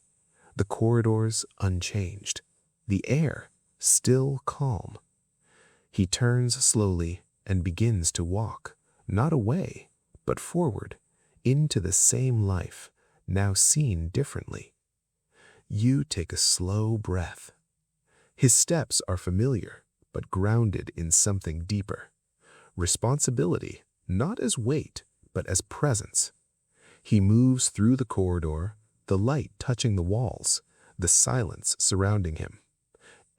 Speaker 1: the corridors unchanged, the air still calm. He turns slowly and begins to walk, not away, but forward, into the same life, now seen differently. You take a slow breath. His steps are familiar, but grounded in something deeper. Responsibility, not as weight, but as presence. He moves through the corridor, the light touching the walls, the silence surrounding him.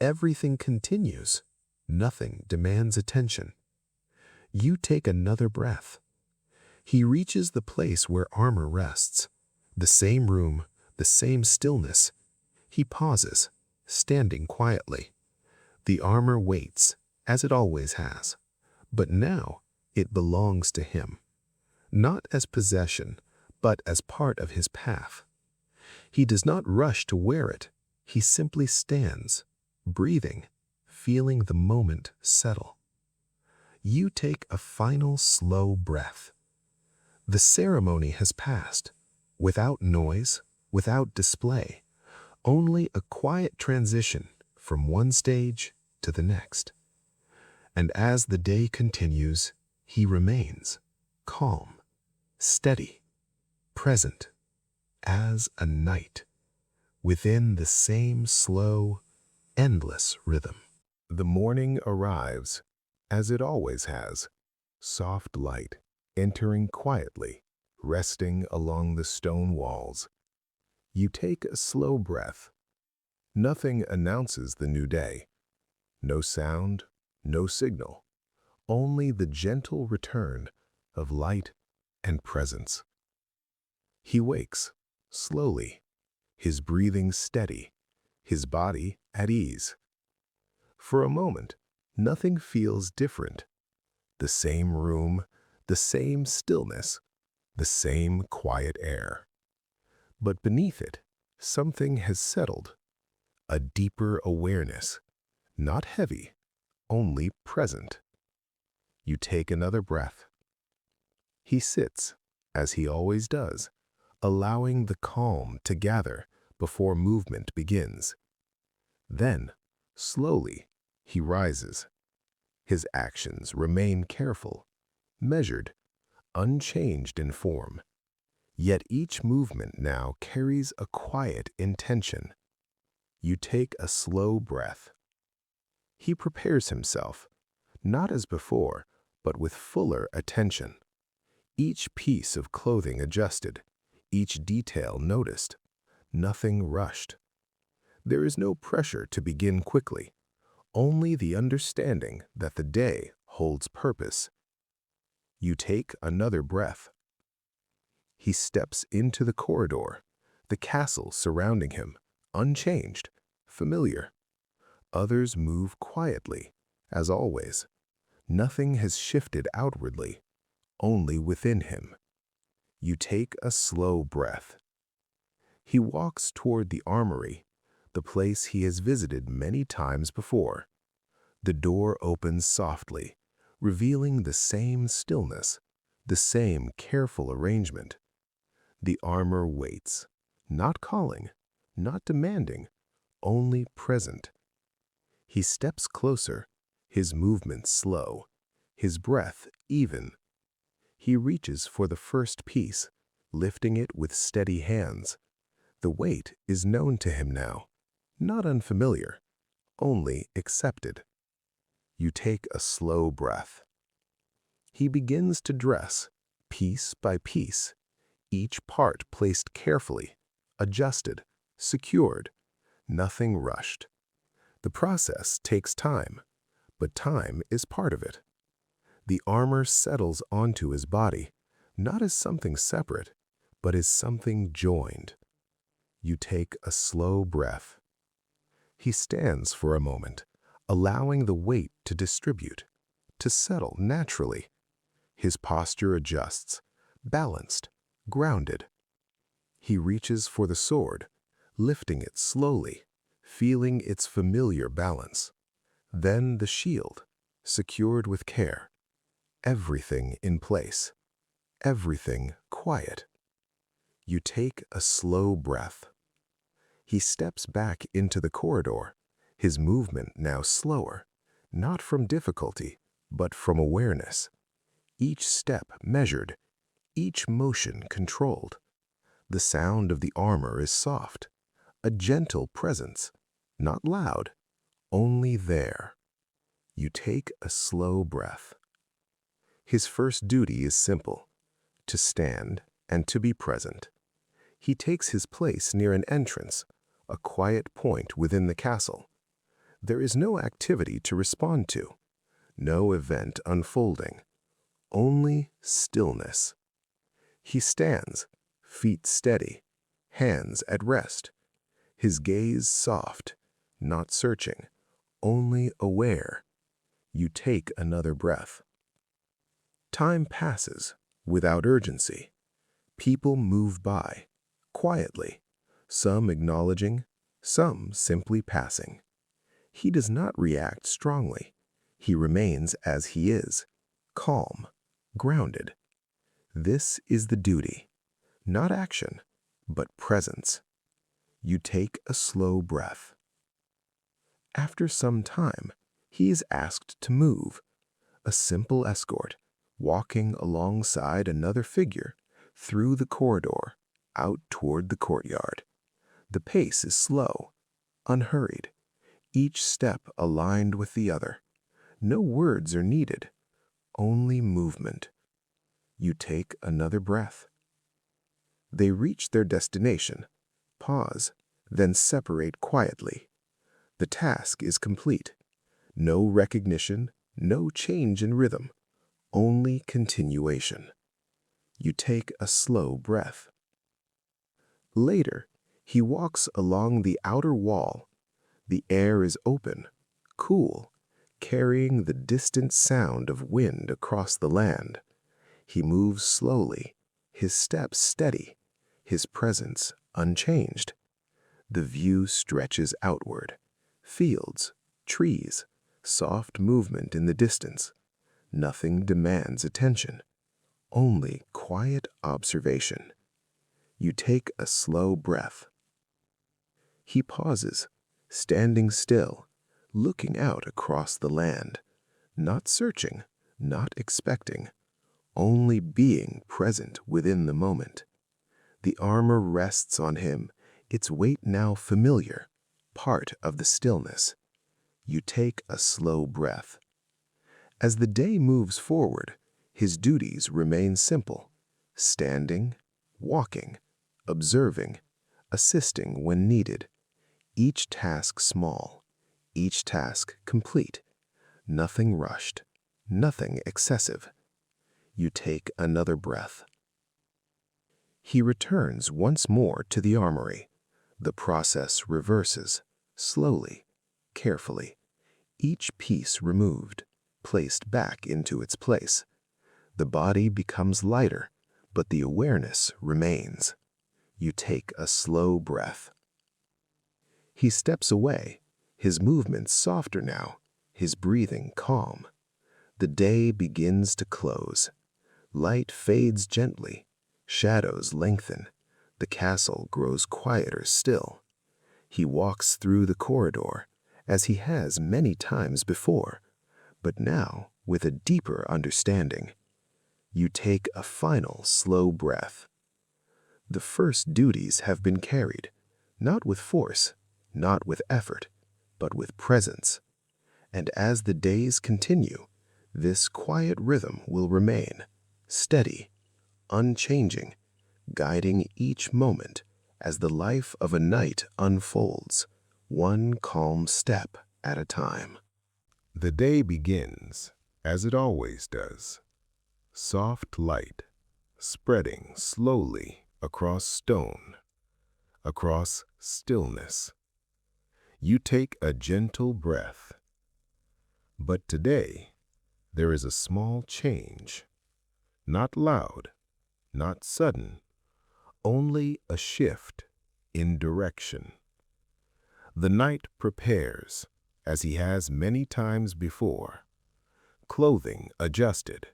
Speaker 1: Everything continues. Nothing demands attention. You take another breath. He reaches the place where armor rests. The same room, the same stillness. He pauses, standing quietly. The armor waits, as it always has. But now it belongs to him. Not as possession, but as part of his path. He does not rush to wear it. He simply stands, breathing, feeling the moment settle. You take a final slow breath. The ceremony has passed, without noise, without display, only a quiet transition from one stage to the next. And as the day continues, he remains calm, steady, present, as a knight, within the same slow, endless rhythm. The morning arrives, as it always has, soft light, entering quietly, resting along the stone walls. You take a slow breath. Nothing announces the new day. No sound, no signal, only the gentle return of light and presence. He wakes, slowly, his breathing steady, his body at ease. For a moment, nothing feels different. The same room, the same stillness, the same quiet air. But beneath it, something has settled, a deeper awareness, not heavy, only present. You take another breath. He sits, as he always does, allowing the calm to gather before movement begins. Then, slowly, he rises. His actions remain careful, measured, unchanged in form. Yet each movement now carries a quiet intention. You take a slow breath. He prepares himself, not as before, but with fuller attention. Each piece of clothing adjusted, each detail noticed, nothing rushed. There is no pressure to begin quickly, only the understanding that the day holds purpose. You take another breath. He steps into the corridor, the castle surrounding him, unchanged, familiar. Others move quietly, as always. Nothing has shifted outwardly, only within him. You take a slow breath. He walks toward the armory, the place he has visited many times before. The door opens softly, revealing the same stillness, the same careful arrangement. The armor waits, not calling, not demanding, only present. He steps closer, his movements slow, his breath even. He reaches for the first piece, lifting it with steady hands. The weight is known to him now, not unfamiliar, only accepted. You take a slow breath. He begins to dress, piece by piece, each part placed carefully, adjusted, secured, nothing rushed. The process takes time, but time is part of it. The armor settles onto his body, not as something separate, but as something joined. You take a slow breath. He stands for a moment, allowing the weight to distribute, to settle naturally. His posture adjusts, balanced, grounded. He reaches for the sword, lifting it slowly, feeling its familiar balance. Then the shield, secured with care. Everything in place, everything quiet. You take a slow breath. He steps back into the corridor, his movement now slower, not from difficulty, but from awareness. Each step measured, each motion controlled. The sound of the armor is soft, a gentle presence, not loud, only there. You take a slow breath. His first duty is simple, to stand and to be present. He takes his place near an entrance, a quiet point within the castle. There is no activity to respond to, no event unfolding, only stillness. He stands, feet steady, hands at rest, his gaze soft, not searching, only aware. You take another breath. Time passes without urgency. People move by, quietly, some acknowledging, some simply passing. He does not react strongly. He remains as he is, calm, grounded. This is the duty, not action, but presence. You take a slow breath. After some time, he is asked to move, a simple escort, walking alongside another figure, through the corridor, out toward the courtyard. The pace is slow, unhurried, each step aligned with the other. No words are needed, only movement. You take another breath. They reach their destination, pause, then separate quietly. The task is complete. No recognition, no change in rhythm, only continuation. You take a slow breath. Later, he walks along the outer wall. The air is open, cool, carrying the distant sound of wind across the land. He moves slowly, his steps steady, his presence unchanged. The view stretches outward. Fields, trees, soft movement in the distance. Nothing demands attention, only quiet observation. You take a slow breath. He pauses, standing still, looking out across the land, not searching, not expecting, only being present within the moment. The armor rests on him, its weight now familiar, part of the stillness. You take a slow breath. As the day moves forward, his duties remain simple: standing, walking, observing, assisting when needed. Each task small, each task complete. Nothing rushed, nothing excessive. You take another breath. He returns once more to the armory. The process reverses, slowly, carefully. Each piece removed, placed back into its place. The body becomes lighter, but the awareness remains. You take a slow breath. He steps away, his movements softer now, his breathing calm. The day begins to close. Light fades gently, shadows lengthen. The castle grows quieter still. He walks through the corridor, as he has many times before, but now with a deeper understanding. You take a final slow breath. The first duties have been carried, not with force, not with effort, but with presence. And as the days continue, this quiet rhythm will remain, steady, unchanging, guiding each moment as the life of a knight unfolds, one calm step at a time. The day begins, as it always does. Soft light, spreading slowly across stone, across stillness. You take a gentle breath. But today, there is a small change. Not loud, not sudden, only a shift in direction. The knight prepares, as he has many times before. Clothing adjusted,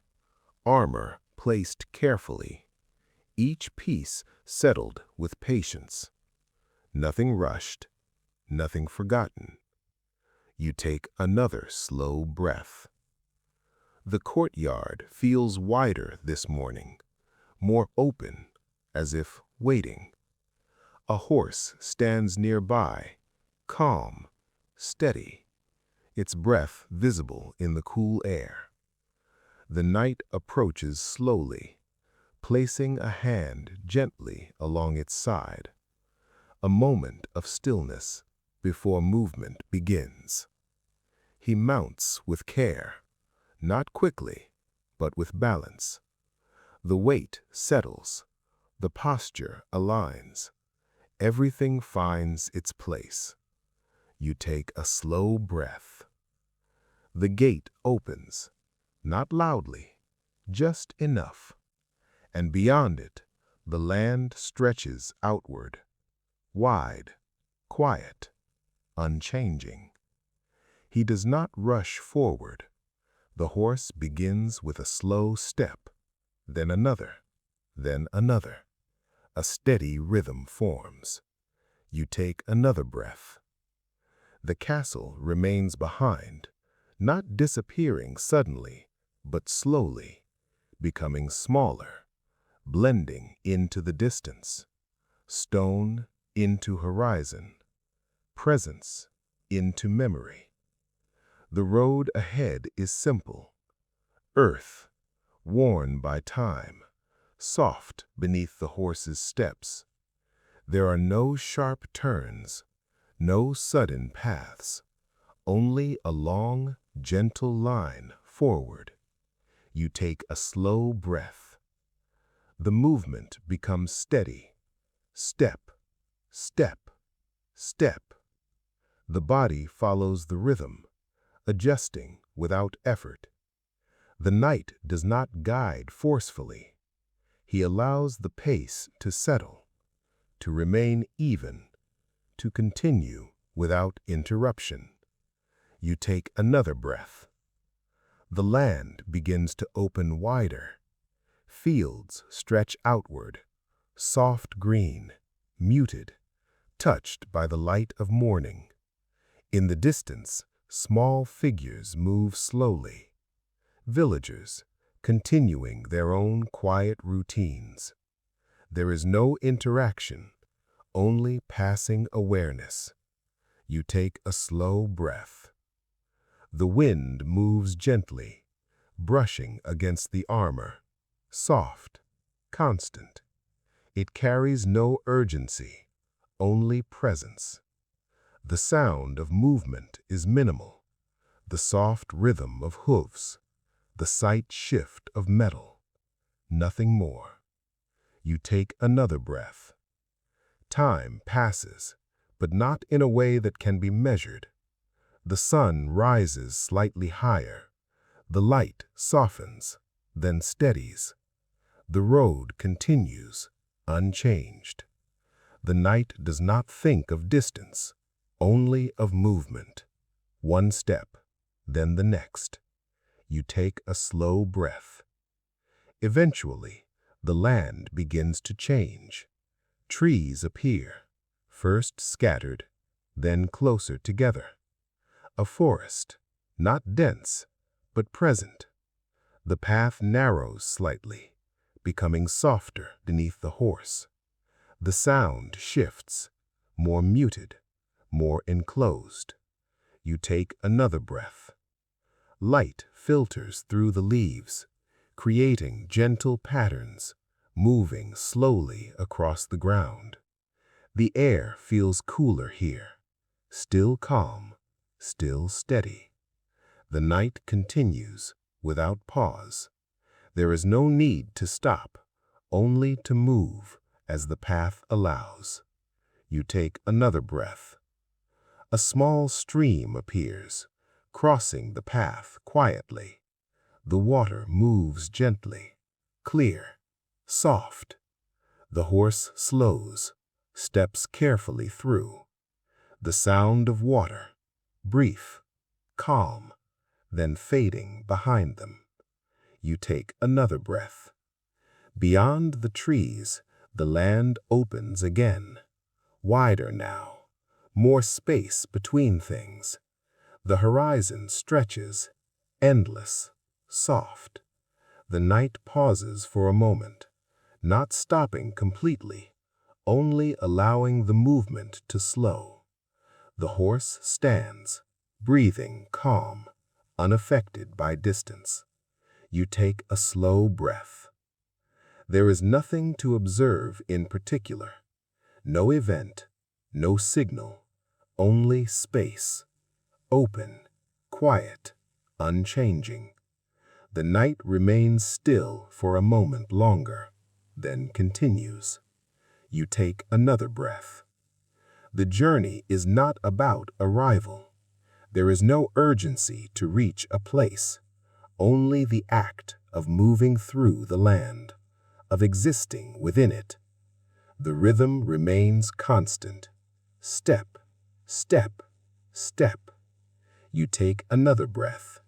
Speaker 1: armor placed carefully, each piece settled with patience. Nothing rushed, nothing forgotten. You take another slow breath. The courtyard feels wider this morning, more open, as if waiting. A horse stands nearby, calm, steady, its breath visible in the cool air. The knight approaches slowly, placing a hand gently along its side. A moment of stillness before movement begins. He mounts with care, not quickly, but with balance. The weight settles, the posture aligns. Everything finds its place. You take a slow breath. The gate opens, not loudly, just enough. And beyond it, the land stretches outward, wide, quiet, unchanging. He does not rush forward. The horse begins with a slow step, then another, then another. A steady rhythm forms. You take another breath. The castle remains behind, not disappearing suddenly, but slowly, becoming smaller, blending into the distance. Stone into horizon, presence into memory. The road ahead is simple. Earth, worn by time, soft beneath the horse's steps. There are no sharp turns, no sudden paths, only a long, gentle line forward. You take a slow breath. The movement becomes steady. Step, step, step. The body follows the rhythm, adjusting without effort. The knight does not guide forcefully. He allows the pace to settle, to remain even, to continue without interruption. You take another breath. The land begins to open wider. Fields stretch outward, soft green, muted,
Speaker 2: touched by the light of morning. In the distance, small figures move slowly. Villagers, continuing their own quiet routines. There is no interaction, only passing awareness. You take a slow breath. The wind moves gently, brushing against the armor, soft, constant. It carries no urgency, only presence. The sound of movement is minimal, the soft rhythm of hooves, the slight shift of metal, nothing more. You take another breath. Time passes, but not in a way that can be measured. The sun rises slightly higher. The light softens, then steadies. The road continues, unchanged. The night does not think of distance, only of movement. One step, then the next. You take a slow breath. Eventually, the land begins to change. Trees appear, first scattered, then closer together. A forest, not dense, but present. The path narrows slightly, becoming softer beneath the horse. The sound shifts, more muted, more enclosed. You take another breath. Light filters through the leaves, creating gentle patterns, moving slowly across the ground. The air feels cooler here, still calm, still steady. The night continues without pause. There is no need to stop, only to move as the path allows. You take another breath. A small stream appears, crossing the path quietly. The water moves gently, clear, soft. The horse slows, steps carefully through. The sound of water, brief, calm, then fading behind them. You take another breath. Beyond the trees, the land opens again, wider now, more space between things. The horizon stretches, endless, soft. The night pauses for a moment, not stopping completely, only allowing the movement to slow. The horse stands, breathing calm, unaffected by distance. You take a slow breath. There is nothing to observe in particular. No event, no signal, only space. Open, quiet, unchanging. The night remains still for a moment longer, then continues. You take another breath. The journey is not about arrival. There is no urgency to reach a place, only the act of moving through the land, of existing within it. The rhythm remains constant. Step, step, step. You take another breath.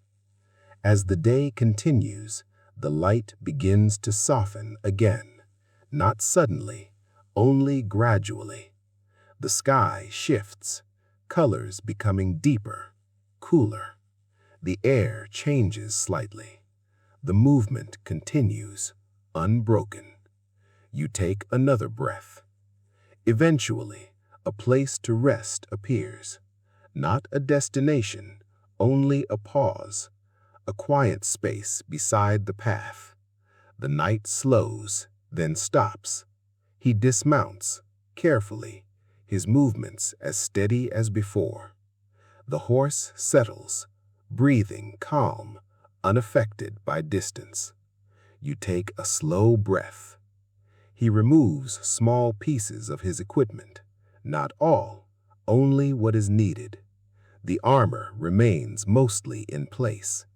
Speaker 2: As the day continues, the light begins to soften again, not suddenly, only gradually. The sky shifts, colors becoming deeper, cooler. The air changes slightly. The movement continues, unbroken. You take another breath. Eventually, a place to rest appears. Not a destination, only a pause, a quiet space beside the path. The night slows, then stops. He dismounts, carefully, his movements as steady as before. The horse settles, breathing calm, unaffected by distance. You take a slow breath. He removes small pieces of his equipment, not all, only what is needed. The armor remains mostly in place.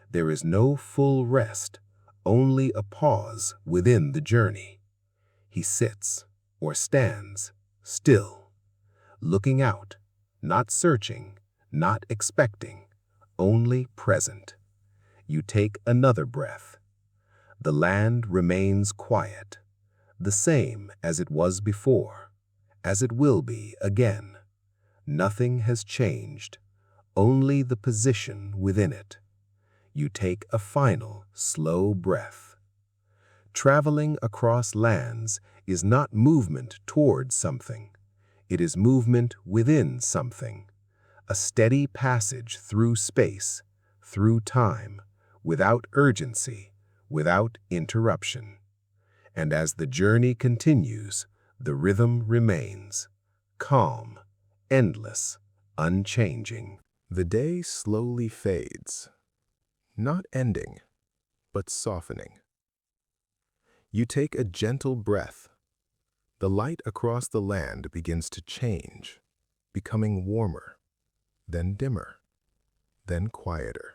Speaker 2: There is no full rest, only a pause within the journey. He sits or stands, still, looking out, not searching, not expecting, only present. You take another breath. The land remains quiet, the same as it was before, as it will be again. Nothing has changed, only the position within it. You take a final, slow breath. Traveling across lands is not movement towards something. It is movement within something. A steady passage through space, through time, without urgency, without interruption. And as the journey continues, the rhythm remains, calm, endless, unchanging.
Speaker 1: The day slowly fades, not ending, but softening. You take a gentle breath. The light across the land begins to change, becoming warmer, then dimmer, then quieter.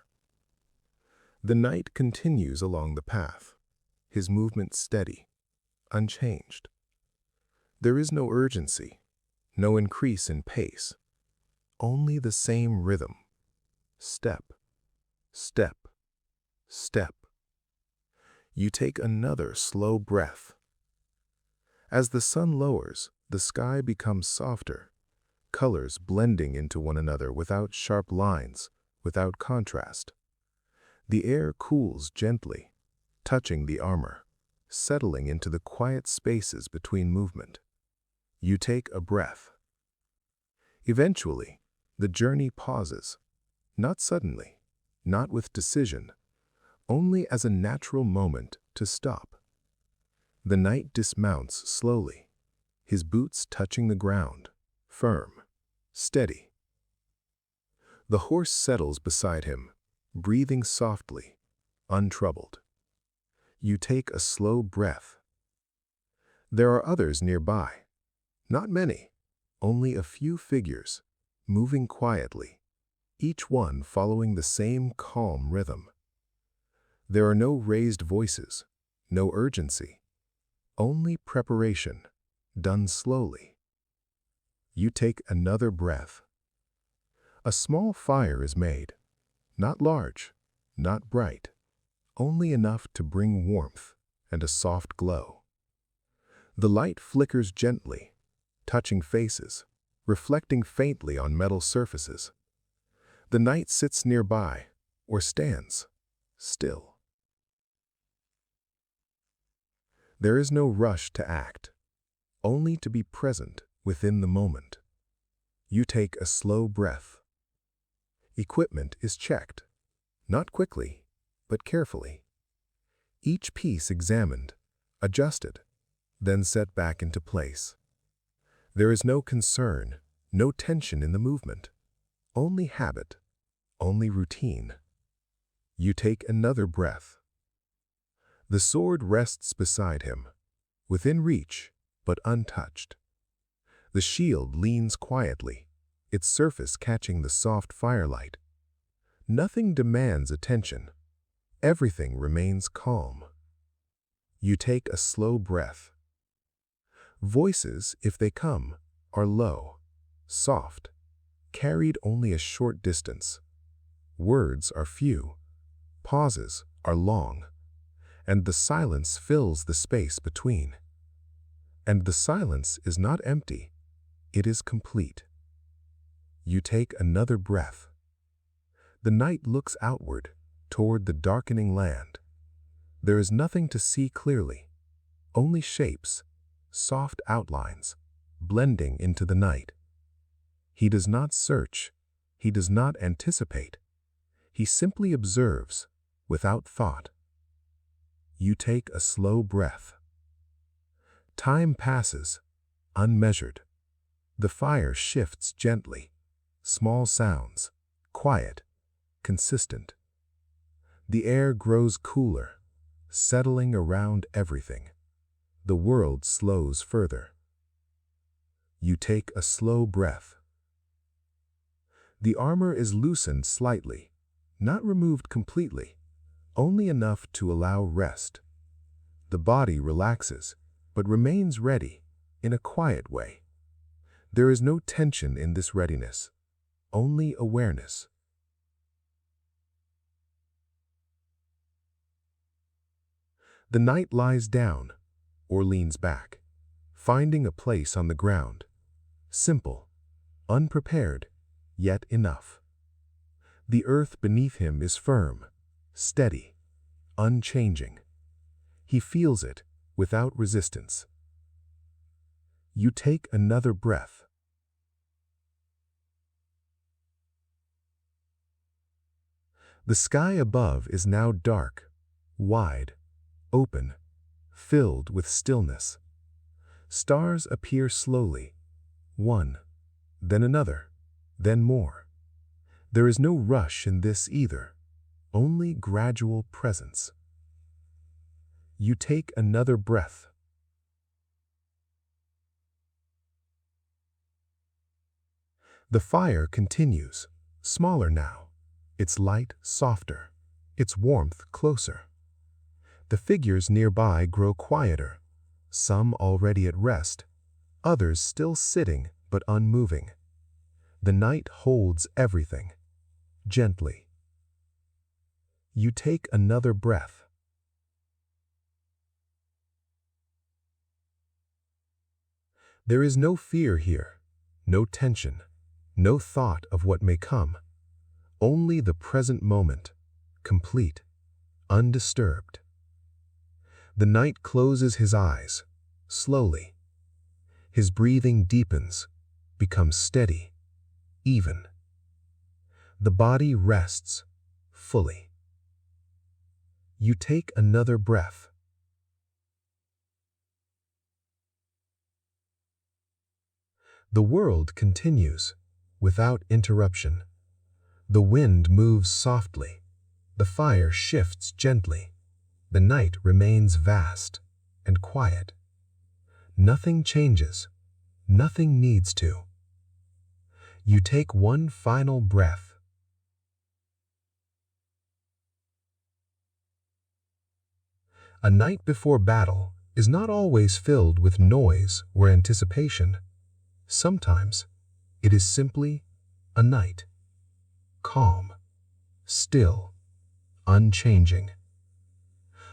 Speaker 1: The knight continues along the path, his movement steady, unchanged. There is no urgency, no increase in pace, only the same rhythm. Step, step, step. You take another slow breath. As the sun lowers, the sky becomes softer, colors blending into one another without sharp lines, without contrast. The air cools gently, touching the armor, settling into the quiet spaces between movement. You take a breath. Eventually, the journey pauses, not suddenly, not with decision, only as a natural moment to stop. The knight dismounts slowly, his boots touching the ground, firm, steady. The horse settles beside him, breathing softly, untroubled. You take a slow breath. There are others nearby, not many, only a few figures, moving quietly, each one following the same calm rhythm. There are no raised voices, no urgency, only preparation, done slowly. You take another breath. A small fire is made, not large, not bright, only enough to bring warmth and a soft glow. The light flickers gently, touching faces, reflecting faintly on metal surfaces. The knight sits nearby, or stands, still. There is no rush to act, only to be present within the moment. You take a slow breath. Equipment is checked, not quickly, but carefully. Each piece examined, adjusted, then set back into place. There is no concern, no tension in the movement, only habit, only routine. You take another breath. The sword rests beside him, within reach, but untouched. The shield leans quietly, its surface catching the soft firelight. Nothing demands attention. Everything remains calm. You take a slow breath. Voices, if they come, are low, soft, carried only a short distance. Words are few, pauses are long, and the silence fills the space between. And the silence is not empty, it is complete. You take another breath. The knight looks outward, toward the darkening land. There is nothing to see clearly, only shapes, soft outlines, blending into the night. He does not search, he does not anticipate. He simply observes, without thought. You take a slow breath. Time passes, unmeasured. The fire shifts gently, small sounds, quiet, consistent. The air grows cooler, settling around everything. The world slows further. You take a slow breath. The armor is loosened slightly, not removed completely, only enough to allow rest. The body relaxes, but remains ready, in a quiet way. There is no tension in this readiness, only awareness. The knight lies down, or leans back, finding a place on the ground.
Speaker 2: Simple, unprepared, yet enough. The earth beneath him is firm, steady, unchanging. He feels it without resistance. You take another breath. The sky above is now dark, wide, open, filled with stillness. Stars appear slowly, one, then another, then more. There is no rush in this either, only gradual presence. You take another breath. The fire continues, smaller now, its light softer, its warmth closer. The figures nearby grow quieter, some already at rest, others still sitting but unmoving. The night holds everything, gently. You take another breath. There is no fear here, no tension, no thought of what may come. Only the present moment, complete, undisturbed. The knight closes his eyes, slowly. His breathing deepens, becomes steady, even. The body rests, fully. You take another breath. The world continues, without interruption. The wind moves softly. The fire shifts gently. The night remains vast and quiet. Nothing changes. Nothing needs to. You take one final breath. A night before battle is not always filled with noise or anticipation. Sometimes it is simply a night. Calm, still, unchanging.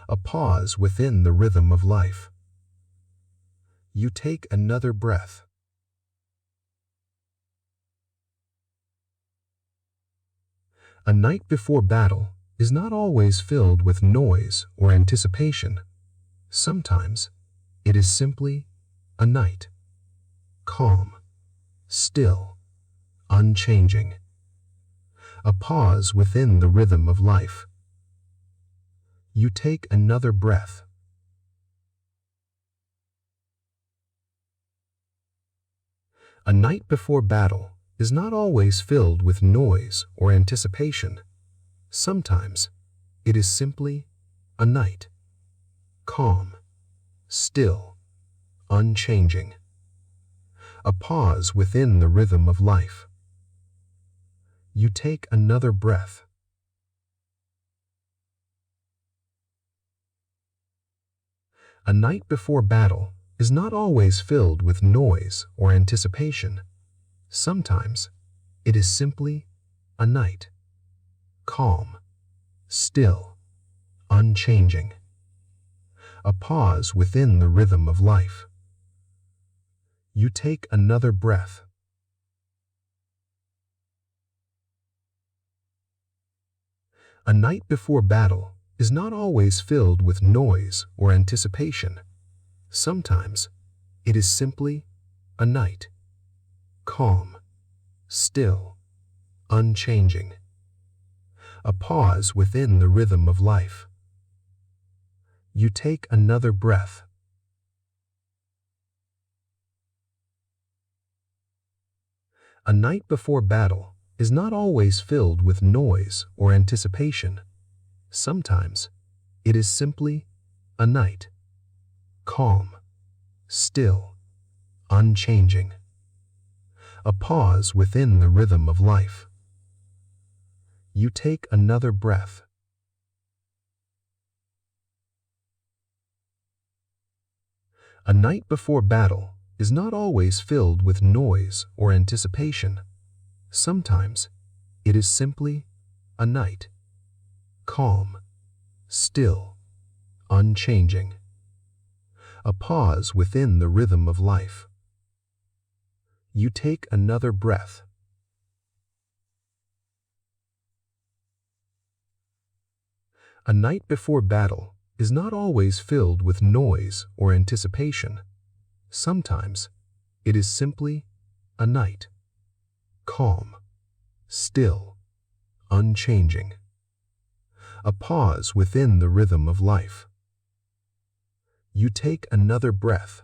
Speaker 2: A pause within the rhythm of life. You take another breath. A night before battle is not always filled with noise or anticipation. Sometimes it is simply a night. Calm, still, unchanging. A pause within the rhythm of life. You take another breath. A night before battle is not always filled with noise or anticipation. Sometimes it is simply a night. Calm, still, unchanging. A pause within the rhythm of life. You take another breath. A night before battle is not always filled with noise or anticipation. Sometimes it is simply a night. Calm, still, unchanging. A pause within the rhythm of life. You take another breath. A night before battle is not always filled with noise or anticipation. Sometimes it is simply a night. Calm, still, unchanging. A pause within the rhythm of life. You take another breath. A night before battle is not always filled with noise or anticipation. Sometimes it is simply a night. Calm, still, unchanging. A pause within the rhythm of life. You take another breath. A night before battle is not always filled with noise or anticipation. Sometimes it is simply a night. Calm, still, unchanging. A pause within the rhythm of life. You take another breath. A night before battle is not always filled with noise or anticipation. Sometimes it is simply a night, calm, still, unchanging. A pause within the rhythm of life. You take another breath.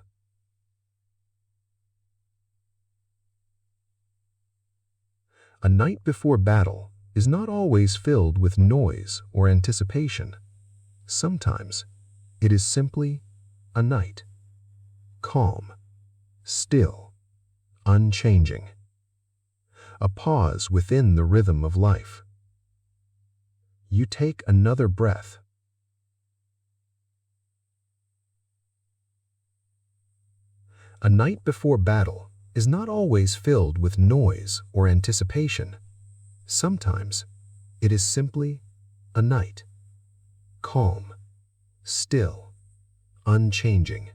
Speaker 2: A night before battle is not always filled with noise or anticipation. Sometimes it is simply a night, calm, still, unchanging. A pause within the rhythm of life. You take another breath. A night before battle is not always filled with noise or anticipation. Sometimes it is simply a night, calm, still, unchanging.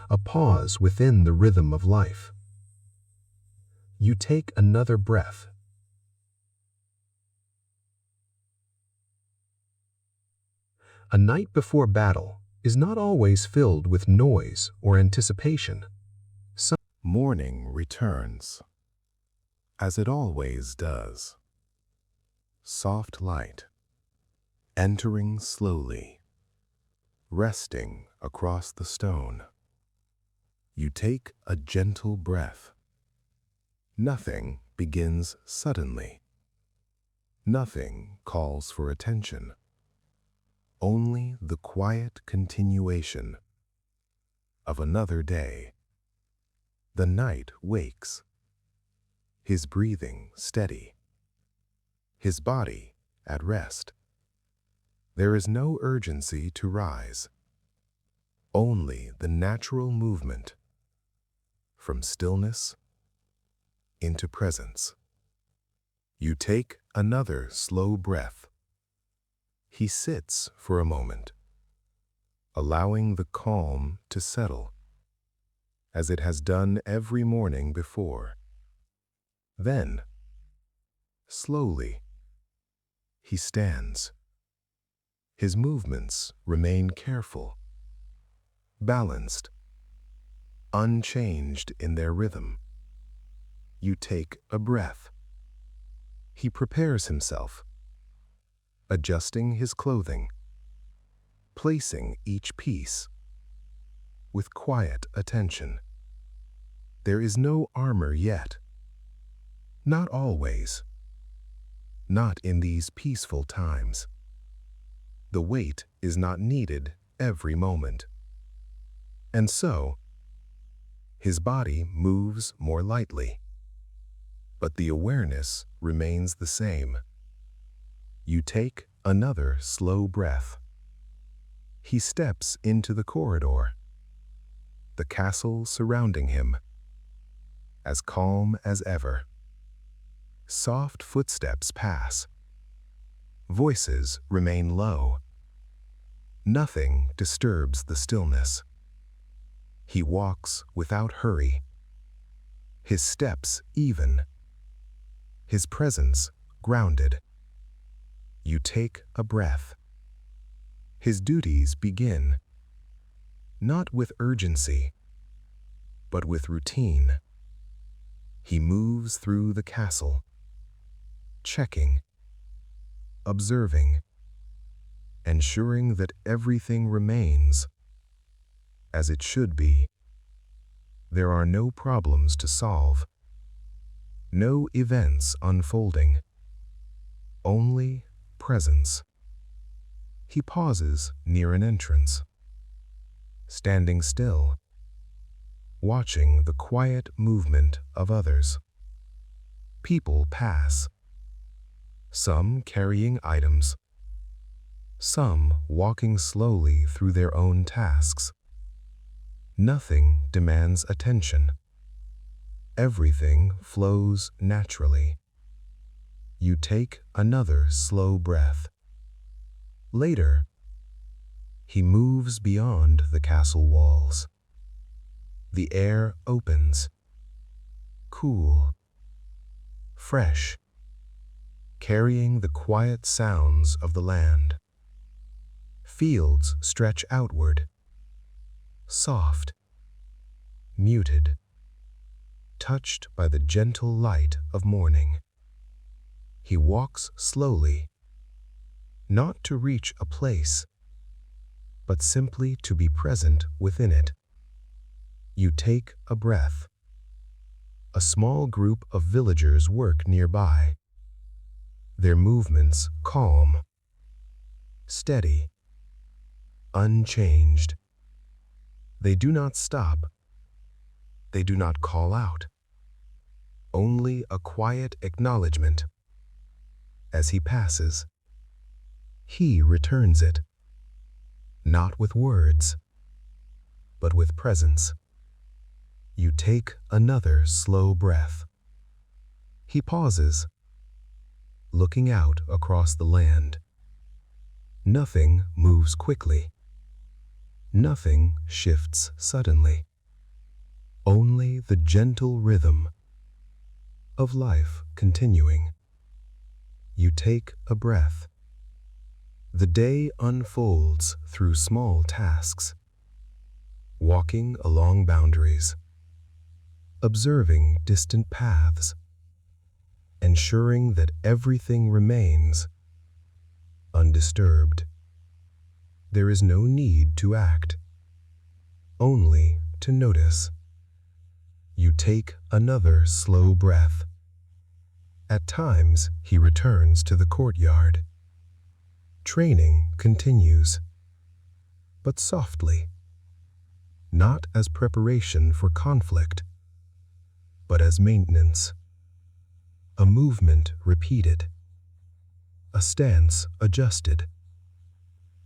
Speaker 2: A pause within the rhythm of life. You take another breath. A night before battle is not always filled with noise or anticipation.
Speaker 1: Morning returns, as it always does. Soft light, entering slowly, resting across the stone. You take a gentle breath. Nothing begins suddenly. Nothing calls for attention. Only the quiet continuation of another day. The night wakes, his breathing steady, his body at rest. There is no urgency to rise, only the natural movement from stillness into presence. You take another slow breath. He sits for a moment, allowing the calm to settle, as it has done every morning before. Then, slowly, he stands. His movements remain careful, balanced, unchanged in their rhythm. You take a breath. He prepares himself, adjusting his clothing, placing each piece with quiet attention. There is no armor yet. Not always. Not in these peaceful times. The weight is not needed every moment. And so, his body moves more lightly, but the awareness remains the same. You take another slow breath. He steps into the corridor, the castle surrounding him, as calm as ever. Soft footsteps pass. Voices remain low. Nothing disturbs the stillness. He walks without hurry, his steps even, his presence grounded. You take a breath. His duties begin, not with urgency, but with routine. He moves through the castle, checking, observing, ensuring that everything remains as it should be. There are no problems to solve, no events unfolding, only presence. He pauses near an entrance, standing still, watching the quiet movement of others. People pass, some carrying items, some walking slowly through their own tasks. Nothing demands attention. Everything flows naturally. You take another slow breath. Later, he moves beyond the castle walls. The air opens.
Speaker 2: cool, fresh, carrying the quiet sounds of the land. Fields stretch outward, soft, muted, touched by the gentle light of morning. He walks slowly, not to reach a place, but simply to be present within it. You take a breath. A small group of villagers work nearby, their movements calm, steady, unchanged. They do not stop. They do not call out. Only a quiet acknowledgement. As he passes, he returns it, not with words, but with presence. You take another slow breath. He pauses, looking out across the land. Nothing moves quickly. Nothing shifts suddenly. Only the gentle rhythm of life continuing. You take a breath. The day unfolds through small tasks, walking along boundaries, observing distant paths, ensuring that everything remains undisturbed. There is no need to act, only to notice. You take another slow breath. At times, he returns to the courtyard. Training continues, but softly, not as preparation for conflict, but as maintenance. A movement repeated, a stance adjusted,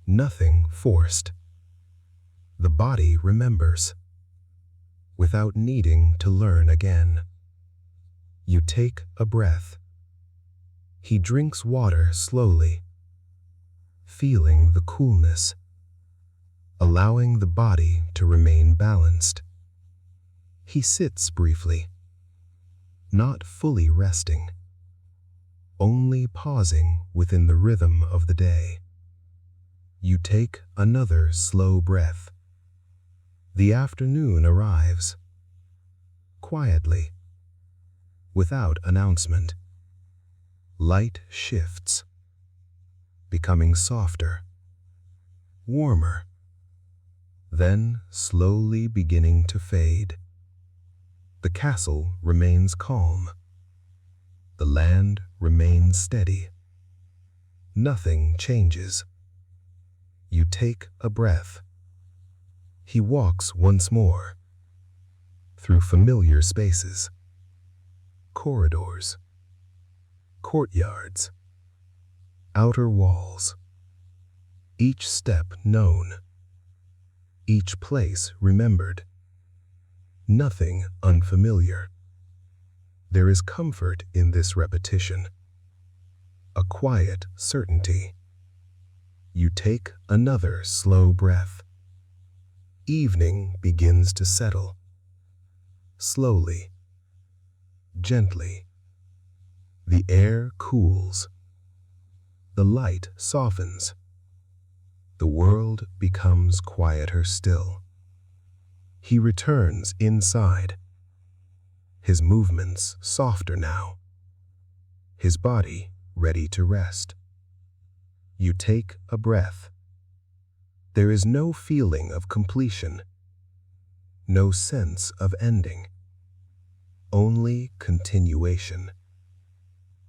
Speaker 2: nothing forced. The body remembers, without needing to learn again. You take a breath. He drinks water slowly, feeling the coolness, allowing the body to remain balanced. He sits briefly, not fully resting, only pausing within the rhythm of the day. You take another slow breath. The afternoon arrives, quietly, without announcement. Light shifts, becoming softer, warmer, then slowly beginning to fade. The castle remains calm. The land remains steady. Nothing changes. You take a breath. He walks once more, through familiar spaces, corridors, courtyards, outer walls, each step known, each place remembered, nothing unfamiliar. There is comfort in this repetition, a quiet certainty. You take another slow breath. Evening begins to settle, slowly, gently. The air cools. The light softens. The world becomes quieter still. He returns inside, his movements softer now, his body ready to rest. You take a breath. There is no feeling of completion, no sense of ending, only continuation.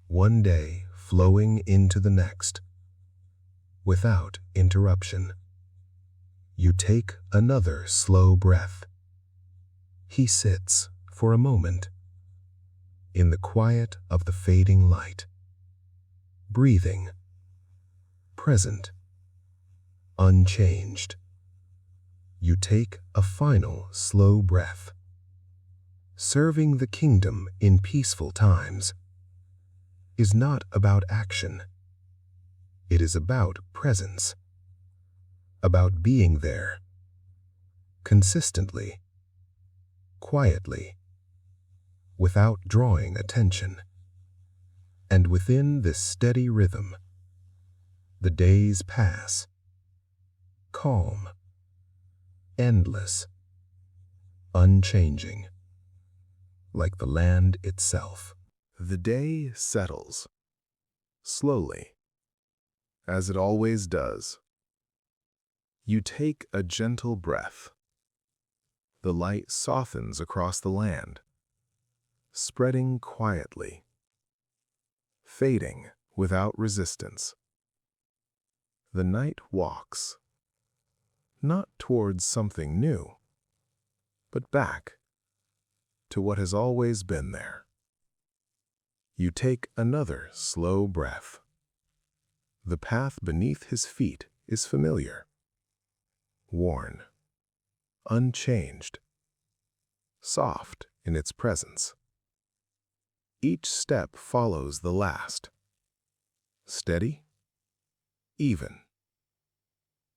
Speaker 2: One day flowing into the next, without interruption. You take another slow breath. He sits for a moment in the quiet of the fading light, breathing, present, unchanged. You take a final slow breath. Serving the kingdom in peaceful times is not about action. It is about presence, about being there, consistently, quietly, without drawing attention. And within this steady rhythm, the days pass, calm, endless, unchanging, like the land itself.
Speaker 1: The day settles, slowly, as it always does. You take a gentle breath. The light softens across the land, spreading quietly, fading without resistance. The night walks, not towards something new, but back to what has always been there. You take another slow breath. The path beneath his feet is familiar, worn, unchanged, soft in its presence. Each step follows the last, steady, even.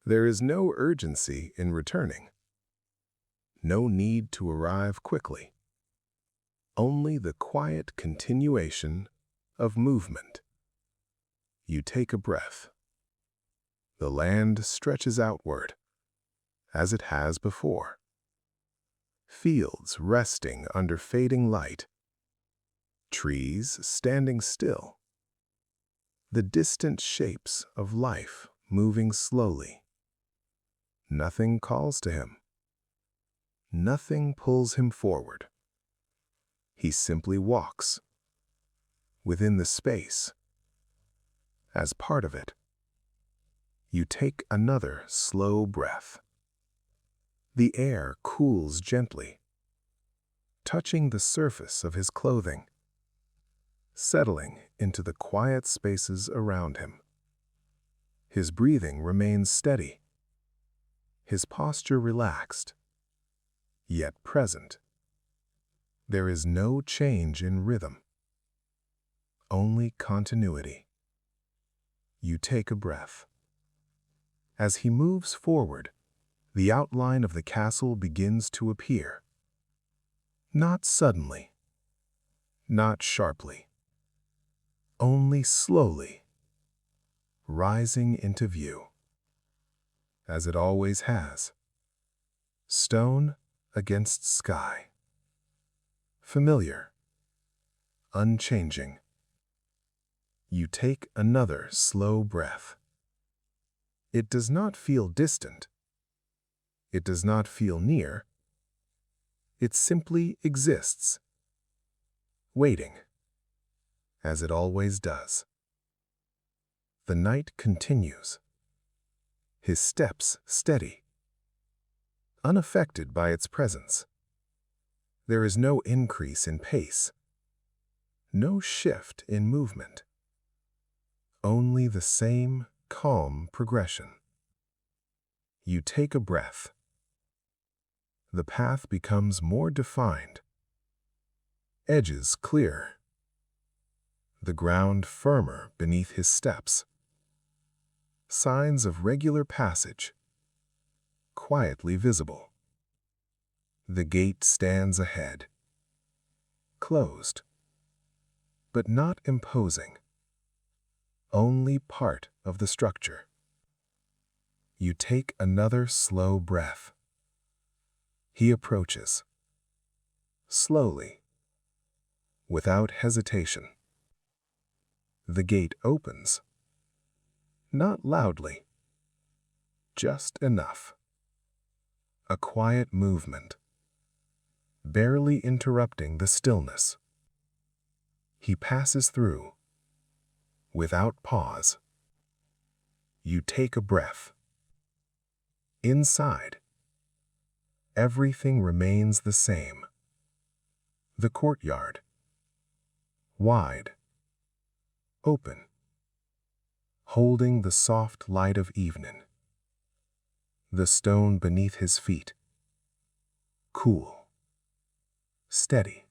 Speaker 1: There is no urgency in returning, no need to arrive quickly, only the quiet continuation of movement. You take a breath. The land stretches outward, as it has before. Fields resting under fading light, trees standing still, the distant shapes of life moving slowly. Nothing calls to him. Nothing pulls him forward. He simply walks within the space, as part of it. You take another slow breath. The air cools gently, touching the surface of his clothing, settling into the quiet spaces around him. His breathing remains steady, his posture relaxed, yet present. There is no change in rhythm, only continuity. You take a breath. As he moves forward, the outline of the castle begins to appear. Not suddenly, not sharply, only slowly, rising into view, as it always has. Stone against sky. Familiar, unchanging. You take another slow breath. It does not feel distant. It does not feel near. It simply exists, waiting, as it always does. The night continues, his steps steady, unaffected by its presence. There is no increase in pace, no shift in movement, only the same calm progression. You take a breath. The path becomes more defined, edges clear, the ground firmer beneath his steps. Signs of regular passage, quietly visible. The gate stands ahead, closed, but not imposing, only part of the structure. You take another slow breath. He approaches, slowly, without hesitation. The gate opens, not loudly, just enough. A quiet movement, barely interrupting the stillness. He passes through, without pause. You take a breath. Inside, everything remains the same. The courtyard, wide, open, holding the soft light of evening. The stone beneath his feet, cool, steady.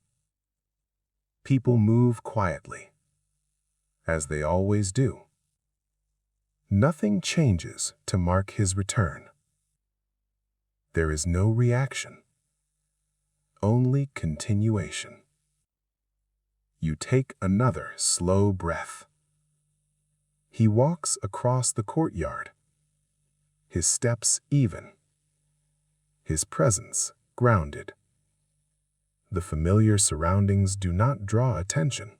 Speaker 1: People move quietly, as they always do. Nothing changes to mark his return. There is no reaction, only continuation.
Speaker 2: You take another slow breath. He walks across the courtyard, his steps even, his presence grounded. The familiar surroundings do not draw attention.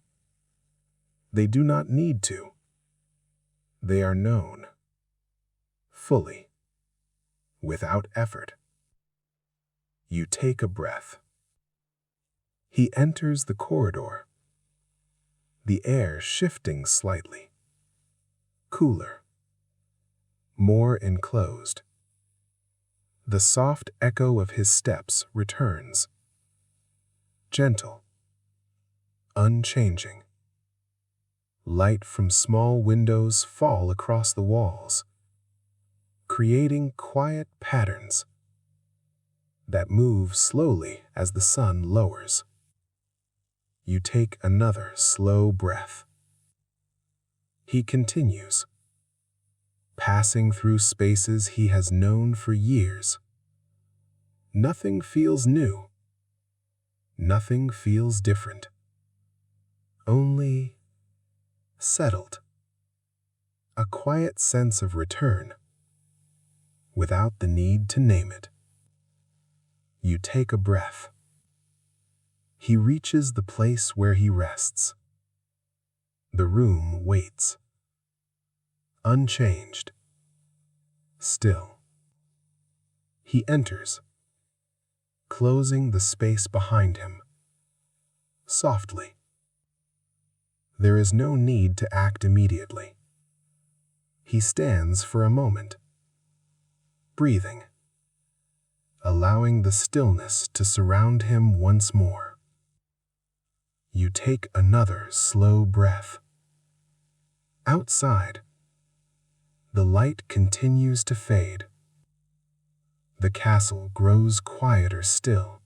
Speaker 2: They do not need to. They are known, fully, without effort. You take a breath. He enters the corridor, the air shifting slightly, cooler, more enclosed. The soft echo of his steps returns, gentle, unchanging. Light from small windows fall across the walls, creating quiet patterns that move slowly as the sun lowers. You take another slow breath. He continues, passing through spaces he has known for years. Nothing feels new. Nothing feels different. Only settled. A quiet sense of return, without the need to name it. You take a breath. He reaches the place where he rests. The room waits. Unchanged. Still. He enters, closing the space behind him. Softly. There is no need to act immediately. He stands for a moment, breathing, allowing the stillness to surround him once more. You take another slow breath. Outside, the light continues to fade. The castle grows quieter still.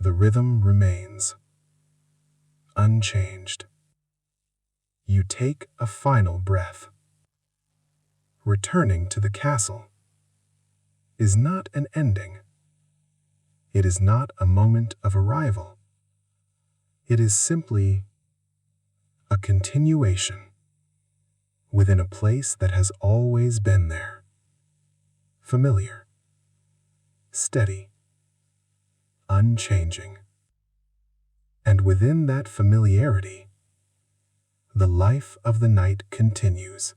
Speaker 2: The rhythm remains, unchanged. You take a final breath. Returning to the castle is not an ending. It is not a moment of arrival. It is simply a continuation within a place that has always been there. Familiar, steady, unchanging. And within that familiarity, the life of the night continues.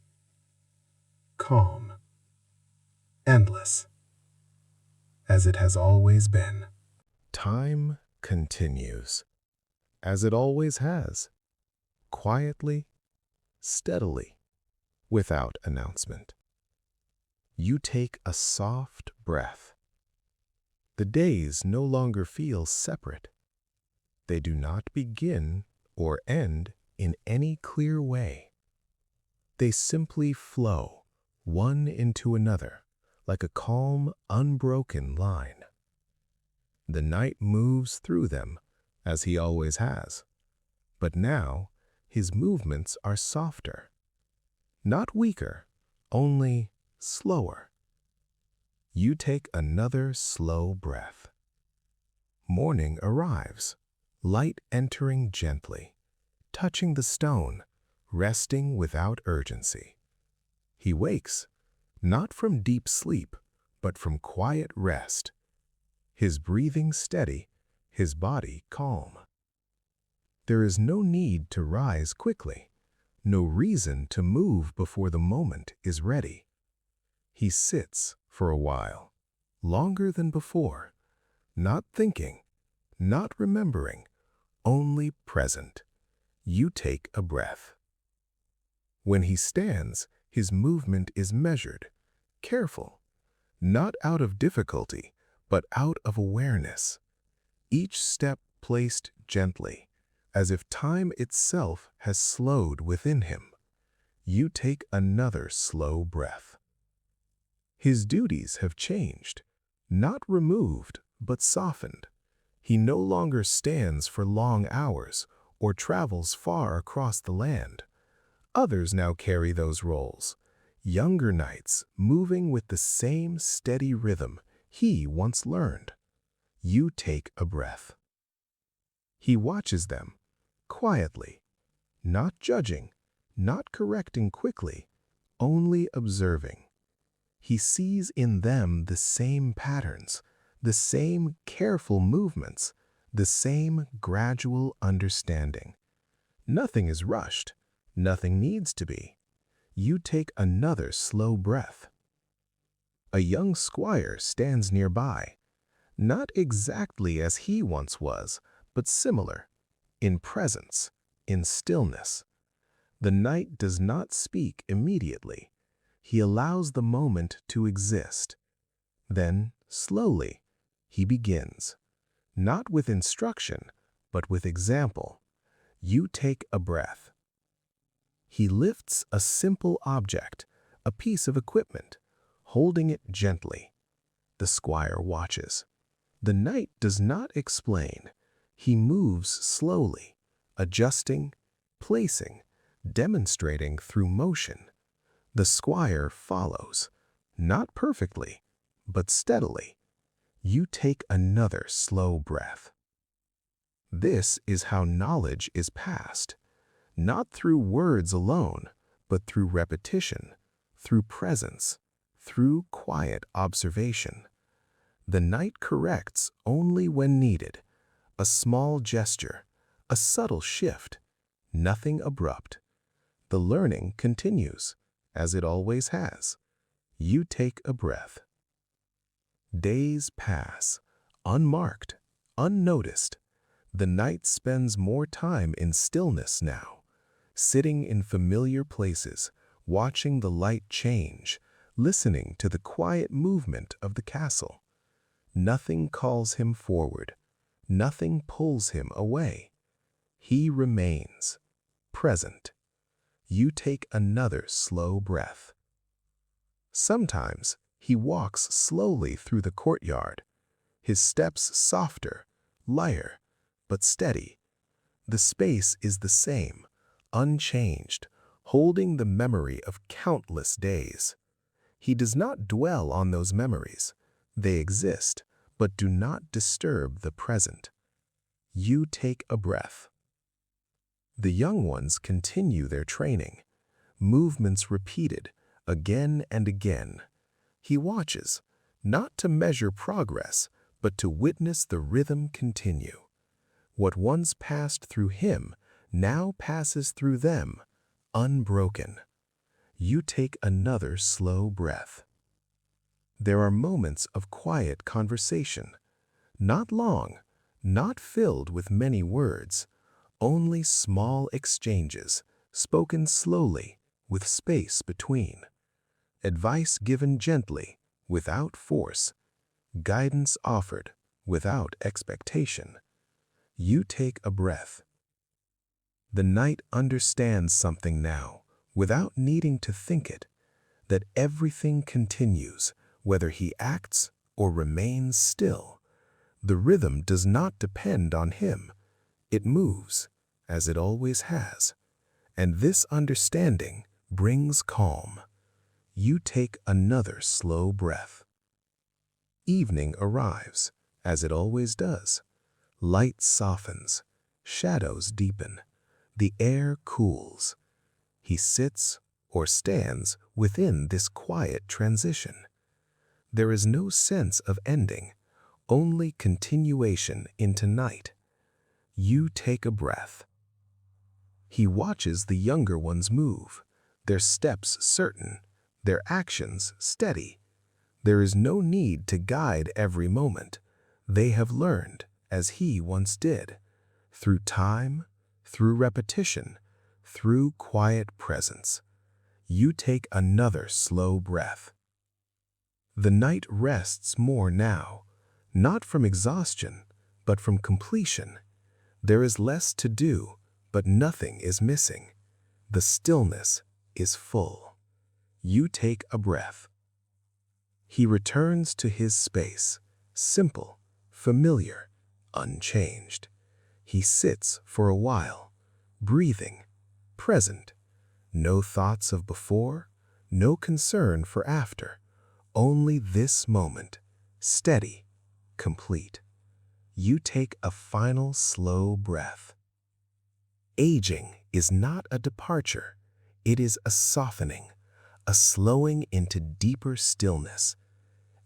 Speaker 2: Calm, endless, as it has always been.
Speaker 1: Time continues, as it always has, quietly, steadily, without announcement. You take a soft breath. The days no longer feel separate. They do not begin or end in any clear way. They simply flow, one into another, like a calm, unbroken line. The night moves through them, as he always has, but now his movements are softer. Not weaker, only slower. You take another slow breath. Morning arrives, light entering gently, touching the stone, resting without urgency. He wakes, not from deep sleep, but from quiet rest. His breathing steady, his body calm. There is no need to rise quickly, no reason to move before the moment is ready. He sits for a while, longer than before, not thinking, not remembering, only present. You take a breath. When he stands, his movement is measured, careful, not out of difficulty, but out of awareness. Each step placed gently, as if time itself has slowed within him. You take another slow breath. His duties have changed, not removed, but softened. He no longer stands for long hours or travels far across the land. Others now carry those roles, younger knights moving with the same steady rhythm he once learned. You take a breath. He watches them, quietly, not judging, not correcting quickly, only observing. He sees in them the same patterns, the same careful movements, the same gradual understanding. Nothing is rushed. Nothing needs to be. You take another slow breath. A young squire stands nearby, not exactly as he once was, but similar, in presence, in stillness. The knight does not speak immediately. He allows the moment to exist. Then, slowly, he begins, not with instruction, but with example. You take a breath. He lifts a simple object, a piece of equipment, holding it gently. The squire watches. The knight does not explain. He moves slowly, adjusting, placing, demonstrating through motion. The squire follows, not perfectly, but steadily. You take another slow breath. This is how knowledge is passed, not through words alone, but through repetition, through presence, through quiet observation. The knight corrects only when needed, a small gesture, a subtle shift, nothing abrupt. The learning continues, as it always has. You take a breath. Days pass, unmarked, unnoticed. The knight spends more time in stillness now, sitting in familiar places, watching the light change, listening to the quiet movement of the castle. Nothing calls him forward. Nothing pulls him away. He remains, present. You take another slow breath. Sometimes he walks slowly through the courtyard, his steps softer, lighter, but steady. The space is the same, unchanged, holding the memory of countless days. He does not dwell on those memories. They exist, but do not disturb the present. You take a breath. The young ones continue their training, movements repeated again and again. He watches, not to measure progress, but to witness the rhythm continue. What once passed through him now passes through them, unbroken. You take another slow breath. There are moments of quiet conversation, not long, not filled with many words, only small exchanges, spoken slowly, with space between. Advice given gently, without force. Guidance offered, without expectation. You take a breath. The knight understands something now, without needing to think it, that everything continues, whether he acts or remains still. The rhythm does not depend on him. It moves, as it always has. And this understanding brings calm. You take another slow breath. Evening arrives, as it always does. Light softens, shadows deepen, the air cools. He sits or stands within this quiet transition. There is no sense of ending, only continuation into night. You take a breath. He watches the younger ones move, their steps certain, their actions steady. There is no need to guide every moment. They have learned, as he once did, through time, through repetition, through quiet presence. You take another slow breath. The knight rests more now, not from exhaustion, but from completion. There is less to do, but nothing is missing. The stillness is full. You take a breath. He returns to his space, simple, familiar, unchanged. He sits for a while, breathing, present. No thoughts of before, no concern for after. Only this moment, steady, complete. You take a final slow breath.
Speaker 2: Aging is not a departure, it is a softening, a slowing into deeper stillness.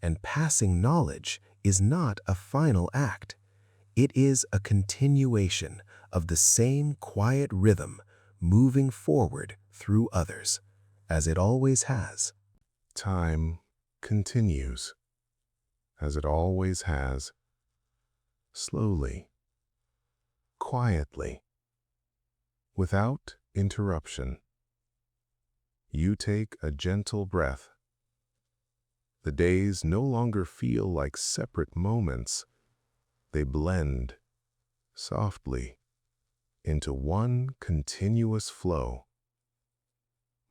Speaker 2: And passing knowledge is not a final act. It is a continuation of the same quiet rhythm moving forward through others, as it always has. Time continues, as it always has, slowly, quietly, without interruption. You take a gentle breath. The days no longer feel like separate moments. They blend softly into one continuous flow.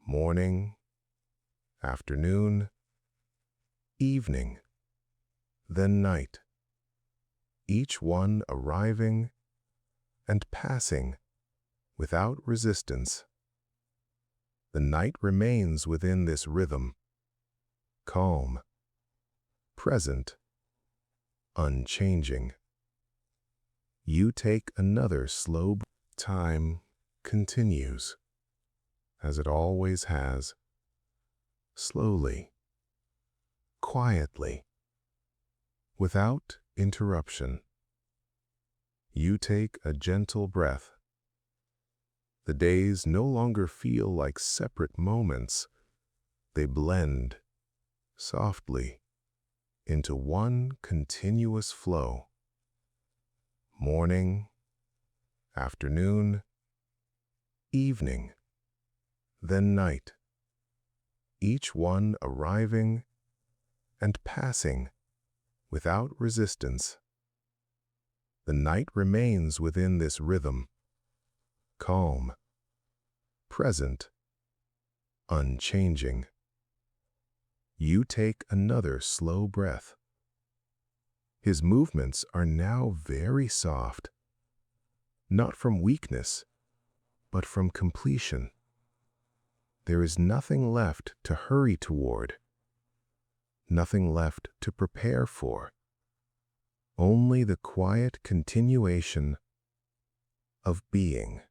Speaker 2: Morning, afternoon, evening, then night. Each one arriving and passing without resistance. The night remains within this rhythm, calm, present, unchanging. You take another slow breath. Time continues, as it always has, slowly, quietly, without interruption. You take a gentle breath. The days no longer feel like separate moments. They blend softly into one continuous flow. Morning, afternoon, evening, then night. Each one arriving and passing without resistance. The night remains within this rhythm, calm, present, unchanging. You take another slow breath. His movements are now very soft, not from weakness, but from completion. There is nothing left to hurry toward, nothing left to prepare for, only the quiet continuation of being.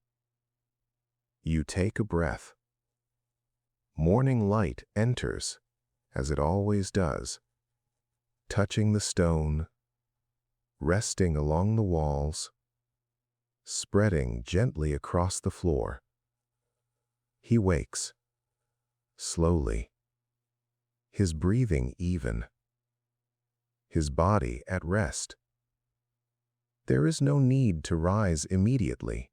Speaker 2: You take a breath. Morning light enters, as it always does, touching the stone, resting along the walls, spreading gently across the floor. He wakes, slowly, his breathing even, his body at rest. There is no need to rise immediately.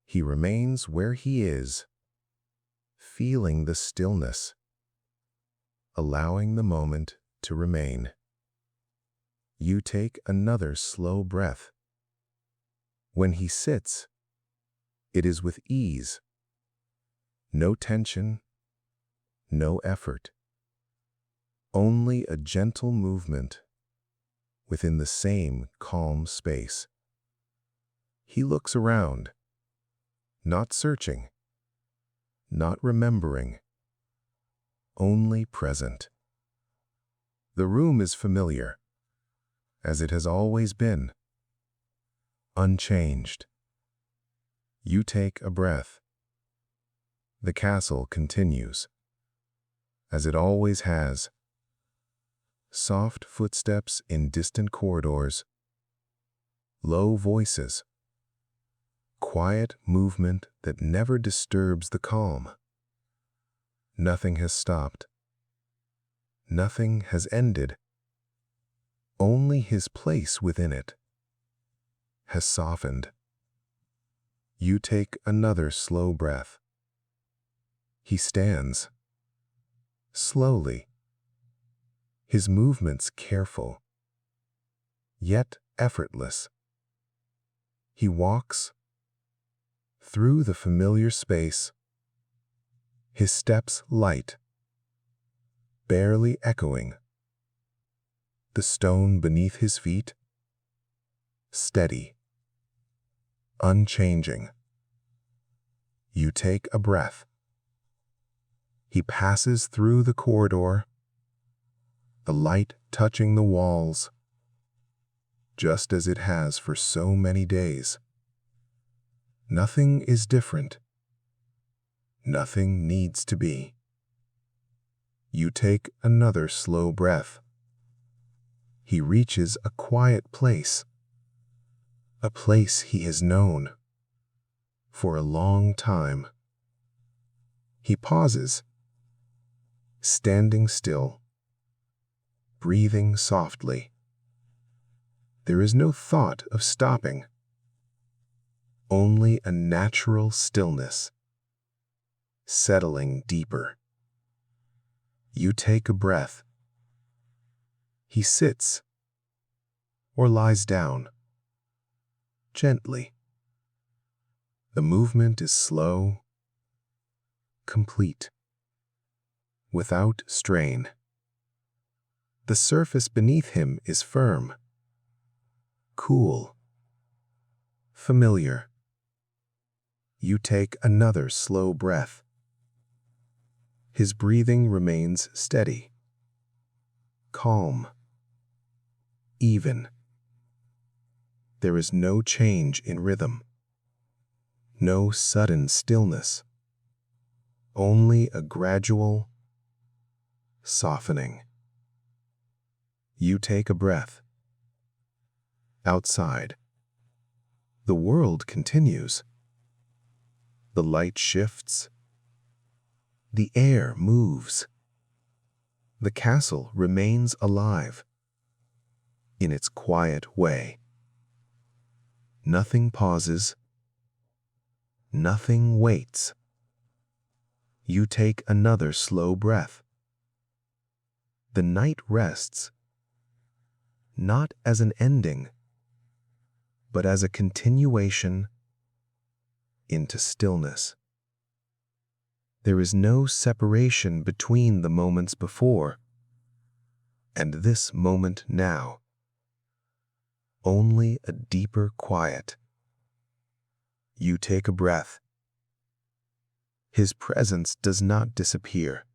Speaker 2: He remains where he is, feeling the stillness, allowing the moment to remain. You take another slow breath. When he sits, it is with ease. No tension, no effort. Only a gentle movement within the same calm space. He looks around, not searching, not remembering, only present. The room is familiar, as it has always been, unchanged. You take a breath. The castle continues, as it always has. Soft footsteps in distant corridors, low voices, quiet movement that never disturbs the calm. Nothing has stopped. Nothing has ended. Only his place within it has softened. You take another slow breath. He stands, slowly, his movements careful, yet effortless. He walks through the familiar space, his steps light, barely echoing. The stone beneath his feet, steady, unchanging. You take a breath. He passes through the corridor, the light touching the walls, just as it has for so many days. Nothing is different. Nothing needs to be. You take another slow breath. He reaches a quiet place, a place he has known for a long time. He pauses, standing still, breathing softly. There is no thought of stopping, only a natural stillness, settling deeper. You take a breath. He sits or lies down, gently. The movement is slow, complete, without strain. The surface beneath him is firm, cool, familiar. You take another slow breath. His breathing remains steady, calm, even. There is no change in rhythm, no sudden stillness, only a gradual softening. You take a breath. Outside, the world continues. The light shifts. The air moves. The castle remains alive in its quiet way. Nothing pauses. Nothing waits. You take another slow breath. The night rests, not as an ending, but as a continuation into stillness. There is no separation between the moments before and this moment now. Only a deeper quiet. You take a breath. His presence does not disappear.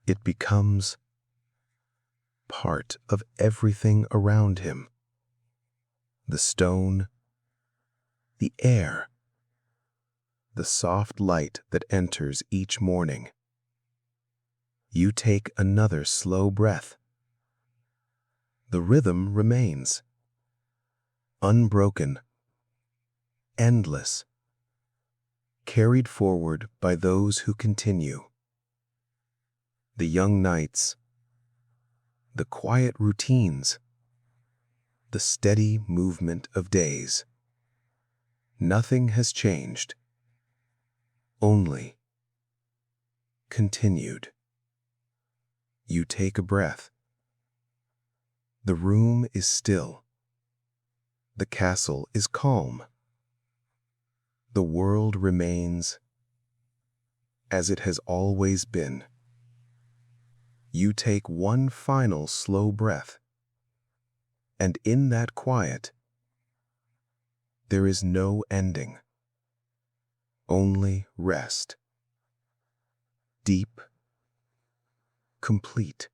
Speaker 2: It becomes part of everything around him. The stone, the air, the soft light that enters each morning. You take another slow breath. The rhythm remains, unbroken, endless, carried forward by those who continue. The young nights, the quiet routines, the steady movement of days. Nothing has changed, only continued. You take a breath. The room is still. The castle is calm. The world remains as it has always been. You take one final slow breath, and in that quiet, there is no ending, only rest. Deep, complete,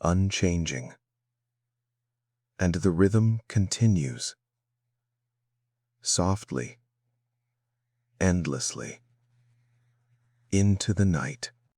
Speaker 2: unchanging. And the rhythm continues, softly, endlessly, into the night.